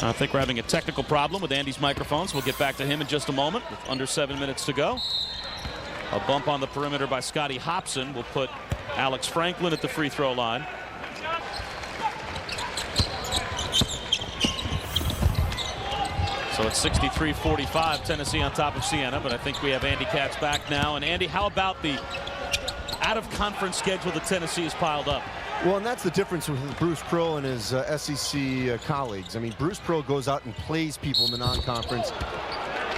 S2: I think we're having a technical problem with Andy's microphones. We'll get back to him in just a moment with under 7 minutes to go. A bump on the perimeter by Scotty Hobson will put Alex Franklin at the free throw line. So it's 63-45, Tennessee on top of Siena, but I think we have Andy Katz back now. And Andy, how about the out-of-conference schedule that Tennessee has piled up?
S4: Well, and that's the difference with Bruce Pearl and his SEC colleagues. I mean, Bruce Pearl goes out and plays people in the non-conference.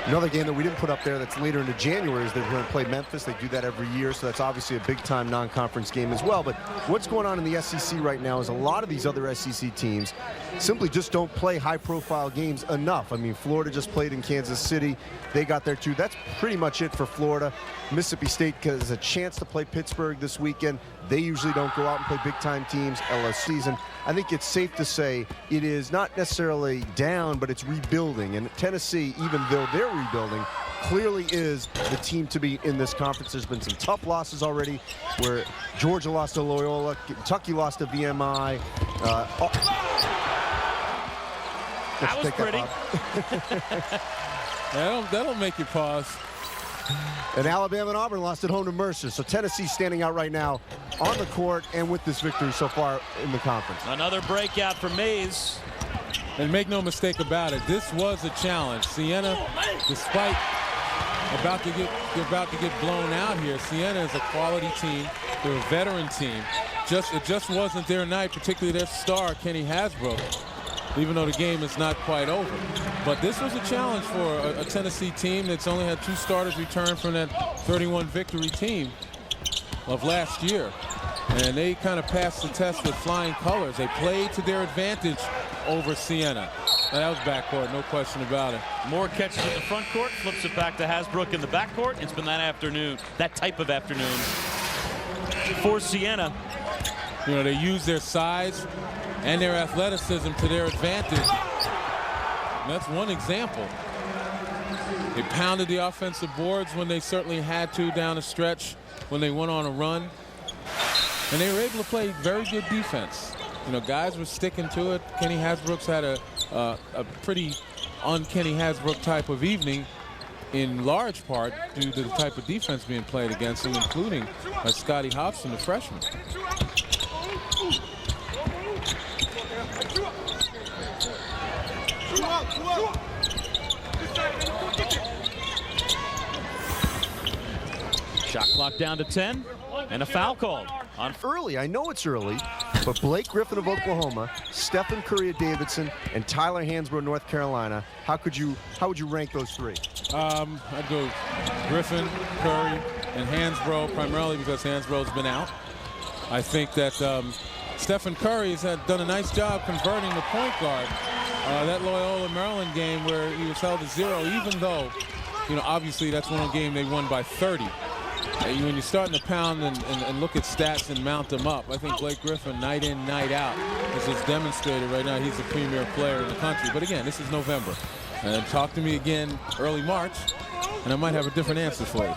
S4: Another game that we didn't put up there that's later into January is they're going to play Memphis. They do that every year, so that's obviously a big-time non-conference game as well. But what's going on in the SEC right now is a lot of these other SEC teams simply just don't play high-profile games enough. I mean, Florida just played in Kansas City. They got there, too. That's pretty much it for Florida. Mississippi State has a chance to play Pittsburgh this weekend. They usually don't go out and play big-time teams LS season. I think it's safe to say it is not necessarily down, but it's rebuilding. And Tennessee, even though they're rebuilding, clearly is the team to beat in this conference. There's been some tough losses already where Georgia lost to Loyola, Kentucky lost to VMI.
S2: That was pretty.
S3: that'll make you pause.
S4: And Alabama and Auburn lost at home to Mercer. So Tennessee standing out right now on the court and with this victory so far in the conference.
S2: Another breakout for Mays.
S3: And make no mistake about it, this was a challenge. Siena, despite about to get blown out here, Siena is a quality team. They're a veteran team. It just wasn't their night, particularly their star, Kenny Hasbrook, even though the game is not quite over. But this was a challenge for a Tennessee team that's only had 2 starters return from that 31 victory team of last year. And they kind of passed the test with flying colors. They played to their advantage over Siena. That was backcourt, no question about it.
S2: More catches in the front court, flips it back to Hasbrook in the backcourt. It's been that afternoon, that type of afternoon for Siena.
S3: You know, they use their size and their athleticism to their advantage. And that's one example. They pounded the offensive boards when they certainly had to down the stretch when they went on a run. And they were able to play very good defense. You know, guys were sticking to it. Kenny Hasbrook's had a pretty un-Kenny Hasbrook type of evening, in large part due to the type of defense being played against him, including by Scotty Hobson, the freshman.
S2: Shot clock down to 10, and a foul called. On
S4: early, I know it's early, but Blake Griffin of Oklahoma, Stephen Curry of Davidson, and Tyler Hansbrough, North Carolina. How would you rank those 3?
S3: I'd go Griffin, Curry, and Hansbrough, primarily because Hansbrough's been out. I think that Stephen Curry has done a nice job converting the point guard. That Loyola Maryland game where he was held to 0, even though, you know, obviously that's one game they won by 30. When you're starting to pound and look at stats and mount them up, I think Blake Griffin, night in, night out, has just demonstrated right now he's the premier player in the country. But again, this is November. And talk to me again early March, and I might have a different answer for you.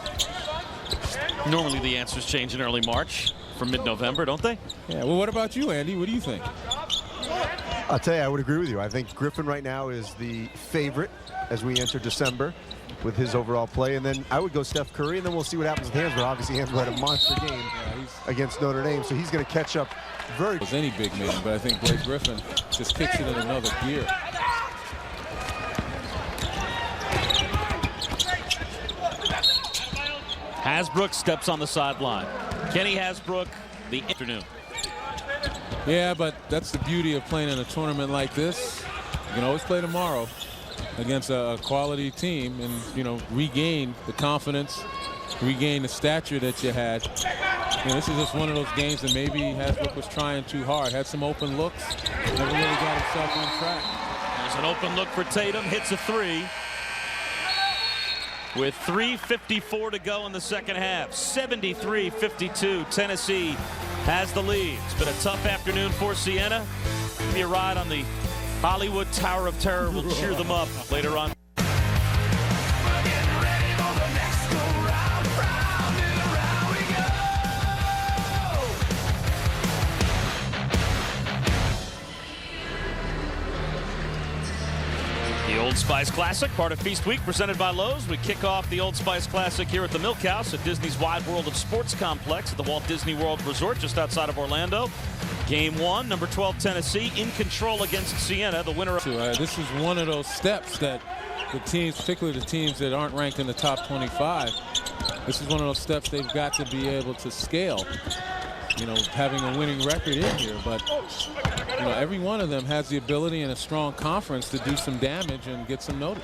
S2: Normally the answers change in early March from mid-November, don't they?
S3: Yeah, well, what about you, Andy? What do you think?
S4: I'll tell you, I would agree with you. I think Griffin right now is the favorite as we enter December with his overall play. And then I would go Steph Curry, and then we'll see what happens with Hansbrough. Obviously, Hansbrough had a monster game against Notre Dame, so he's going to catch up very
S3: as any big man, but I think Blake Griffin just kicks it in another gear.
S2: Hasbrook steps on the sideline. Kenny Hasbrook, the afternoon.
S3: Yeah, but that's the beauty of playing in a tournament like this. You can always play tomorrow against a quality team and, you know, regain the confidence, regain the stature that you had Yeah, this is just one of those games that maybe Hasbrook was trying too hard. Had some open looks. Never really got himself on track.
S2: There's an open look for Tatum. Hits a three. With 3:54 to go in the second half. 73-52. Tennessee has the lead. It's been a tough afternoon for Siena. Give me a ride on the Hollywood Tower of Terror. We'll cheer them up later on. The Old Spice Classic, part of Feast Week, presented by Lowe's. We kick off the Old Spice Classic here at the Milk House at Disney's Wide World of Sports Complex at the Walt Disney World Resort just outside of Orlando. Game one, number 12 Tennessee in control against Siena, the winner.
S3: This is one of those steps that the teams, particularly the teams that aren't ranked in the top 25, this is one of those steps they've got to be able to scale. You know, having a winning record in here, but you know, every one of them has the ability in a strong conference to do some damage and get some notice.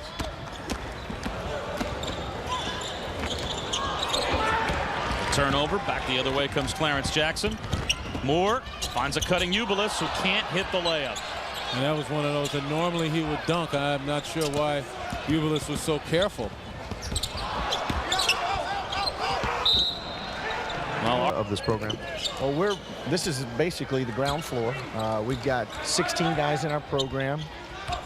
S2: Turnover, back the other way comes Clarence Jackson. Moore finds a cutting Ubilis who can't hit the layup.
S3: And that was one of those that normally he would dunk. I'm not sure why Ubilis was so careful.
S4: Of this program.
S7: Well, this is basically the ground floor. We've got 16 guys in our program,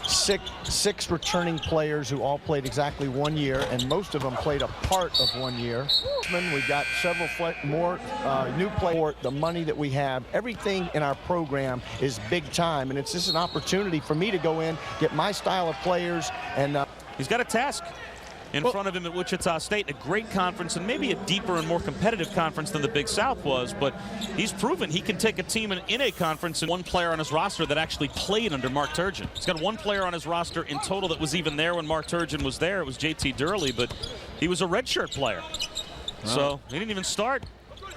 S7: six returning players who all played exactly 1 year, and most of them played a part of 1 year. We've got several more new players. The money that we have, everything in our program is big time, and it's just an opportunity for me to go in, get my style of players, and
S2: he's got a task in front of him at Wichita State, a great conference and maybe a deeper and more competitive conference than the Big South was, but he's proven he can take a team in a conference and one player on his roster that actually played under Mark Turgeon. He's got one player on his roster in total that was even there when Mark Turgeon was there. It was JT Durley, but he was a redshirt player. Wow. So he didn't even start.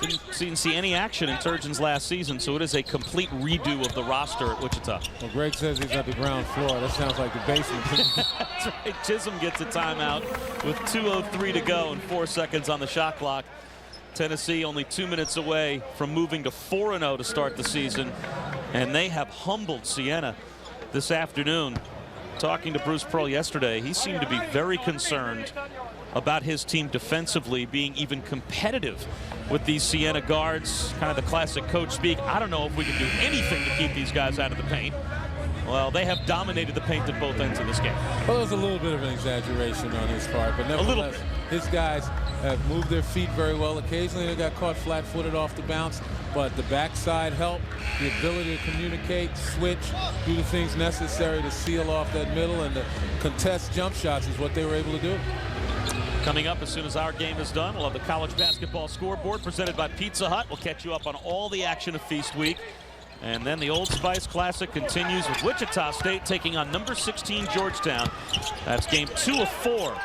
S2: Didn't see any action in Turgeon's last season, so it is a complete redo of the roster at Wichita.
S3: Well, Greg says he's at the ground floor. That sounds like the basement.
S2: That's right. Chisholm gets a timeout with 2:03 to go and 4 seconds on the shot clock. Tennessee only 2 minutes away from moving to 4-0 to start the season, and they have humbled Siena this afternoon. Talking to Bruce Pearl yesterday, he seemed to be very concerned about his team defensively being even competitive with these Siena guards, kind of the classic coach speak. I don't know if we can do anything to keep these guys out of the paint. Well, they have dominated the paint at both ends of this game.
S3: Well, there's a little bit of an exaggeration on his part, but nevertheless, his guys have moved their feet very well. Occasionally they got caught flat-footed off the bounce, but the backside help, the ability to communicate, switch, do the things necessary to seal off that middle and to contest jump shots is what they were able to do.
S2: Coming up as soon as our game is done, we'll have the college basketball scoreboard presented by Pizza Hut. We'll catch you up on all the action of Feast Week. And then the Old Spice Classic continues with Wichita State taking on number 16 Georgetown. That's game 2 of 4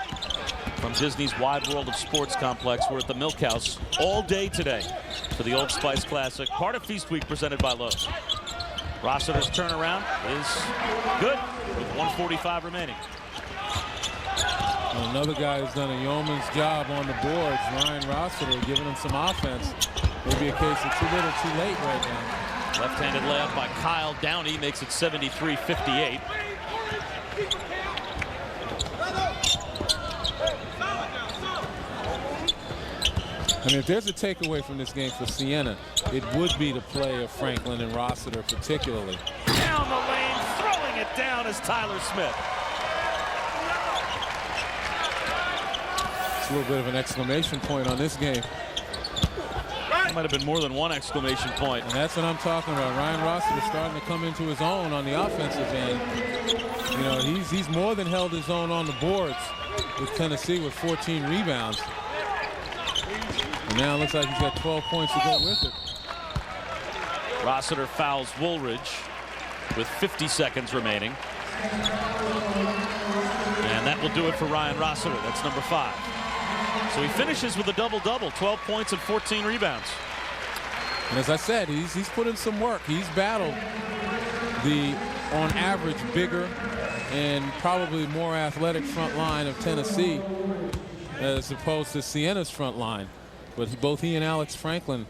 S2: from Disney's Wide World of Sports Complex. We're at the Milk House all day today for the Old Spice Classic, part of Feast Week presented by Lowe's. Rossiter's turnaround is good with 1:45 remaining.
S3: Another guy who's done a yeoman's job on the boards, Ryan Rossiter, giving him some offense. Maybe a case of too little, too late right now.
S2: Left-handed layup by Kyle Downey makes it 73-58.
S3: I mean, if there's a takeaway from this game for Siena, it would be the play of Franklin and Rossiter particularly.
S2: Down the lane, throwing it down is Tyler Smith.
S3: It's a little bit of an exclamation point on this game.
S2: Might have been more than one exclamation point.
S3: And that's what I'm talking about. Ryan Rossiter starting to come into his own on the offensive end. You know, he's more than held his own on the boards with Tennessee with 14 rebounds. And now it looks like he's got 12 points to go with it.
S2: Rossiter fouls Woolridge with 50 seconds remaining. And that will do it for Ryan Rossiter. That's number 5. So he finishes with a double-double, 12 points and 14 rebounds.
S3: And as I said, he's put in some work. He's battled the, on average, bigger and probably more athletic front line of Tennessee as opposed to Siena's front line. But both he and Alex Franklin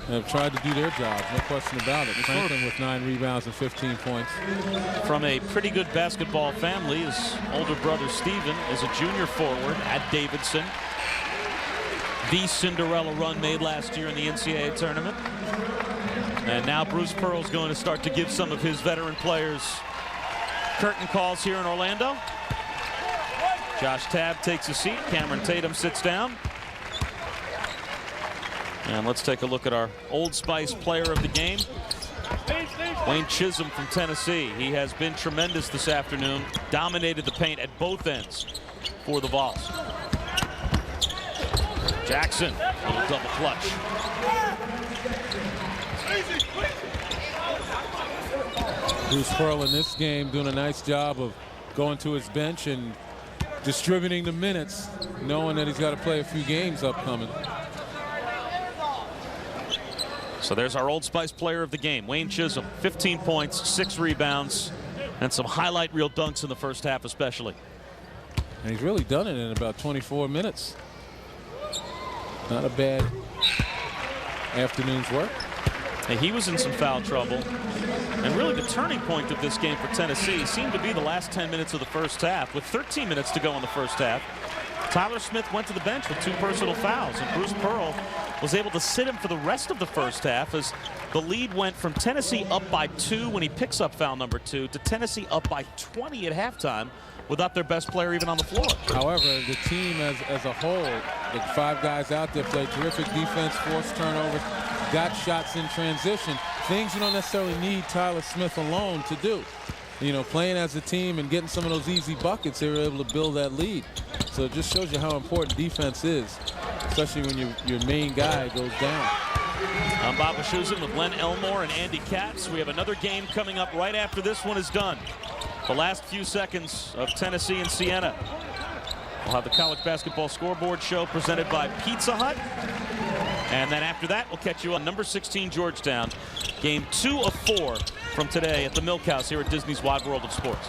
S3: have tried to do their jobs, no question about it. Franklin with 9 rebounds and 15 points.
S2: From a pretty good basketball family, his older brother Steven is a junior forward at Davidson. The Cinderella run made last year in the NCAA tournament. And now Bruce Pearl's going to start to give some of his veteran players curtain calls here in Orlando. Josh Tabb takes a seat. Cameron Tatum sits down. And let's take a look at our Old Spice player of the game, Wayne Chisholm from Tennessee. He has been tremendous this afternoon, dominated the paint at both ends for the Vols. Jackson, little double clutch.
S3: Bruce Pearl in this game doing a nice job of going to his bench and distributing the minutes, knowing that he's got to play a few games upcoming.
S2: So there's our Old Spice player of the game, Wayne Chisholm. 15 points, 6 rebounds, and some highlight reel dunks in the first half especially.
S3: And he's really done it in about 24 minutes. Not a bad afternoon's work.
S2: Hey, he was in some foul trouble. And really the turning point of this game for Tennessee seemed to be the last 10 minutes of the first half. With 13 minutes to go in the first half, Tyler Smith went to the bench with 2 personal fouls, and Bruce Pearl was able to sit him for the rest of the first half as the lead went from Tennessee up by 2 when he picks up foul number 2 to Tennessee up by 20 at halftime without their best player even on the floor.
S3: However, the team as a whole, the 5 guys out there played terrific defense, forced turnovers, got shots in transition, things you don't necessarily need Tyler Smith alone to do. You know, playing as a team and getting some of those easy buckets, they were able to build that lead. So it just shows you how important defense is, especially when your main guy goes down.
S2: I'm Bob Wischusen with Len Elmore and Andy Katz. We have another game coming up right after this one is done. The last few seconds of Tennessee and Siena. We'll have the college basketball scoreboard show presented by Pizza Hut. And then after that, we'll catch you on number 16 Georgetown. Game 2 of 4 from today at the Milk House here at Disney's Wide World of Sports.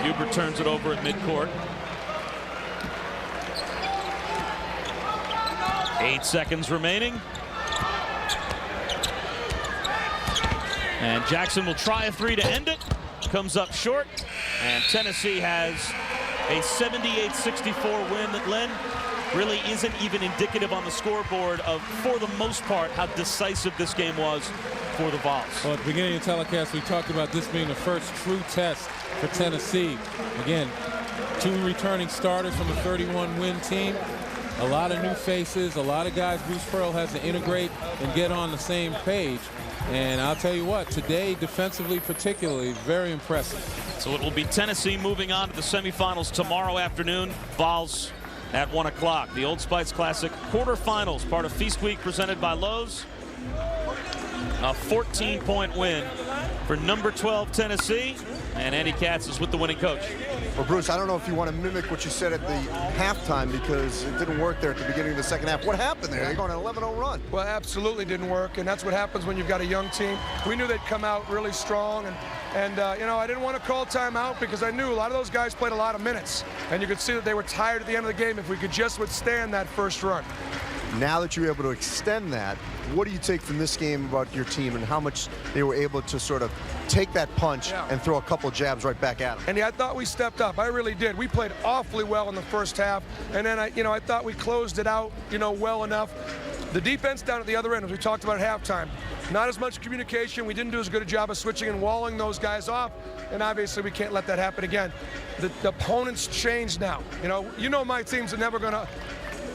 S2: Huber turns it over at midcourt. 8 seconds remaining. And Jackson will try a 3 to end it. Comes up short. And Tennessee has a 78-64 win that, Len, really isn't even indicative on the scoreboard of, for the most part, how decisive this game was for the Vols.
S3: Well, at the beginning of the telecast, we talked about this being the first true test for Tennessee. Again, 2 returning starters from a 31-win team. A lot of new faces, a lot of guys Bruce Pearl has to integrate and get on the same page. And I'll tell you what, today, defensively particularly, very impressive.
S2: So it will be Tennessee moving on to the semifinals tomorrow afternoon. Vols at 1 o'clock. The Old Spice Classic quarterfinals, part of Feast Week presented by Lowe's. A 14-point win for number 12 Tennessee. And Andy Katz is with the winning coach.
S4: Well, Bruce, I don't know if you want to mimic what you said at the halftime because it didn't work there at the beginning of the second half. What happened there? They're going on an 11-0 run.
S6: Well, absolutely didn't work, and that's what happens when you've got a young team. We knew they'd come out really strong, and you know, I didn't want to call timeout because I knew a lot of those guys played a lot of minutes, and you could see that they were tired at the end of the game if we could just withstand that first run.
S4: Now that you're able to extend that, what do you take from this game about your team and how much they were able to sort of take that punch and throw a couple jabs right back at them?
S6: And I thought we stepped up. I really did. We played awfully well in the first half, and then I thought we closed it out, well enough. The defense down at the other end, as we talked about at halftime, not as much communication. We didn't do as good a job of switching and walling those guys off, and obviously we can't let that happen again. The opponents changed now. My teams are never going to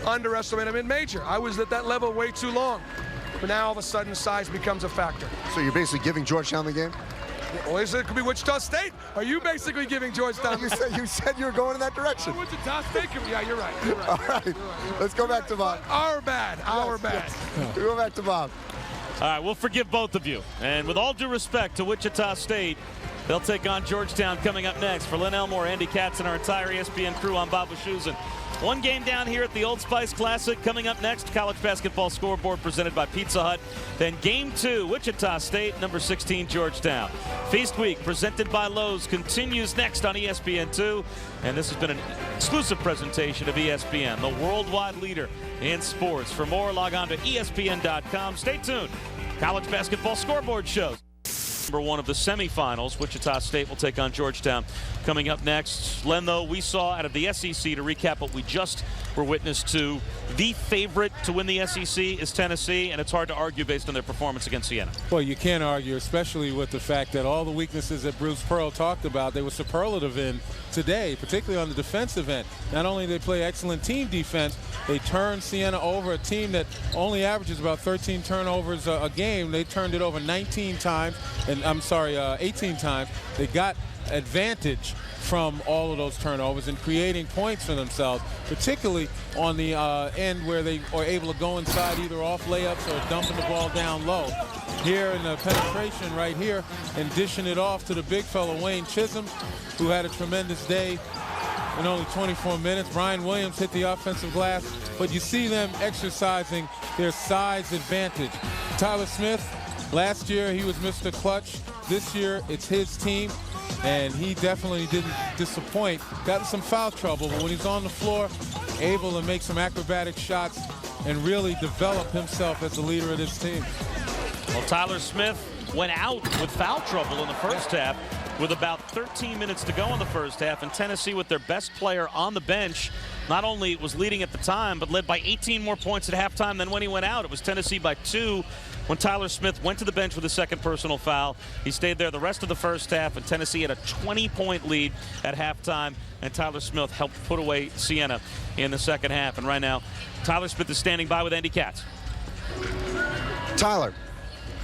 S6: underestimate them in major. I was at that level way too long. But now all of a sudden size becomes a factor.
S4: So you're basically giving Georgetown the game?
S6: Well, it could be Wichita State. Are you basically giving Georgetown?
S4: You said you were going in that direction.
S6: Wichita State. Yeah, you're right.
S4: All right. Let's go back to Bob.
S6: Our bad.
S4: Yes. We'll go back to Bob.
S2: All right, we'll forgive both of you. And with all due respect to Wichita State, they'll take on Georgetown coming up next. For Len Elmore, Andy Katz, and our entire ESPN crew, I'm Bob Wischusen. One game down here at the Old Spice Classic. Coming up next, college basketball scoreboard presented by Pizza Hut. Then game 2, Wichita State, number 16, Georgetown. Feast Week presented by Lowe's continues next on ESPN2. And this has been an exclusive presentation of ESPN, the worldwide leader in sports. For more, log on to ESPN.com. Stay tuned. College basketball scoreboard shows. Number 1 of the semifinals, Wichita State will take on Georgetown. Coming up next, Len, though, we saw out of the SEC, to recap what we just were witness to, the favorite to win the SEC is Tennessee, and it's hard to argue based on their performance against Siena.
S3: Well, you can't argue, especially with the fact that all the weaknesses that Bruce Pearl talked about, they were superlative in today, particularly on the defensive end. Not only did they play excellent team defense, they turned Siena over, a team that only averages about 13 turnovers a game. They turned it over 19 times, and 18 times. They got advantage from all of those turnovers and creating points for themselves, particularly on the end where they are able to go inside either off layups or dumping the ball down low. Here in the penetration right here and dishing it off to the big fellow Wayne Chisholm, who had a tremendous day in only 24 minutes. Brian Williams hit the offensive glass, but you see them exercising their size advantage. Tyler Smith, last year he was Mr. Clutch. This year it's his team, and he definitely didn't disappoint. Got in some foul trouble, but when he's on the floor, able to make some acrobatic shots and really develop himself as the leader of this team.
S2: Well, Tyler Smith went out with foul trouble in the first half with about 13 minutes to go in the first half, and Tennessee, with their best player on the bench, not only was leading at the time, but led by 18 more points at halftime than when he went out. It was Tennessee by 2 when Tyler Smith went to the bench with a second personal foul. He stayed there the rest of the first half, and Tennessee had a 20-point lead at halftime, and Tyler Smith helped put away Siena in the second half. And right now, Tyler Smith is standing by with Andy Katz.
S4: Tyler,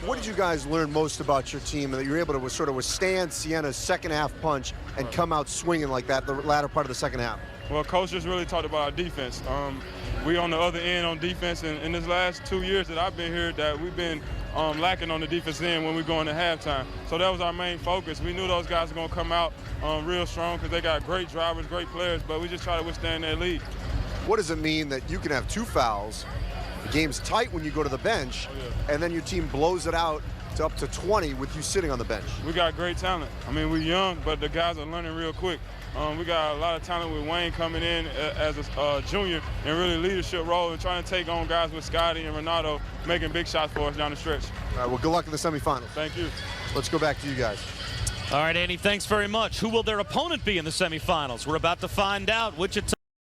S4: what did you guys learn most about your team, and that you were able to sort of withstand Siena's second half punch and come out swinging like that the latter part of the second half?
S8: Well, Coach just really talked about our defense. We on the other end on defense, and in this last 2 years that I've been here, that we've been lacking on the defense end when we go into halftime. So that was our main focus. We knew those guys were going to come out real strong because they got great drivers, great players, but we just try to withstand that lead.
S4: What does it mean that you can have 2 fouls, the game's tight when you go to the bench, and then your team blows it out to up to 20 with you sitting on the bench?
S8: We got great talent. I mean, we're young, but the guys are learning real quick. We got a lot of talent with Wayne coming in as a junior and really leadership role and trying to take on guys with Scotty and Renato making big shots for us down the stretch.
S4: All right, well, good luck in the semifinals.
S8: Thank you.
S4: Let's go back to you guys.
S2: All right, Andy, thanks very much. Who will their opponent be in the semifinals? We're about to find out. Wichita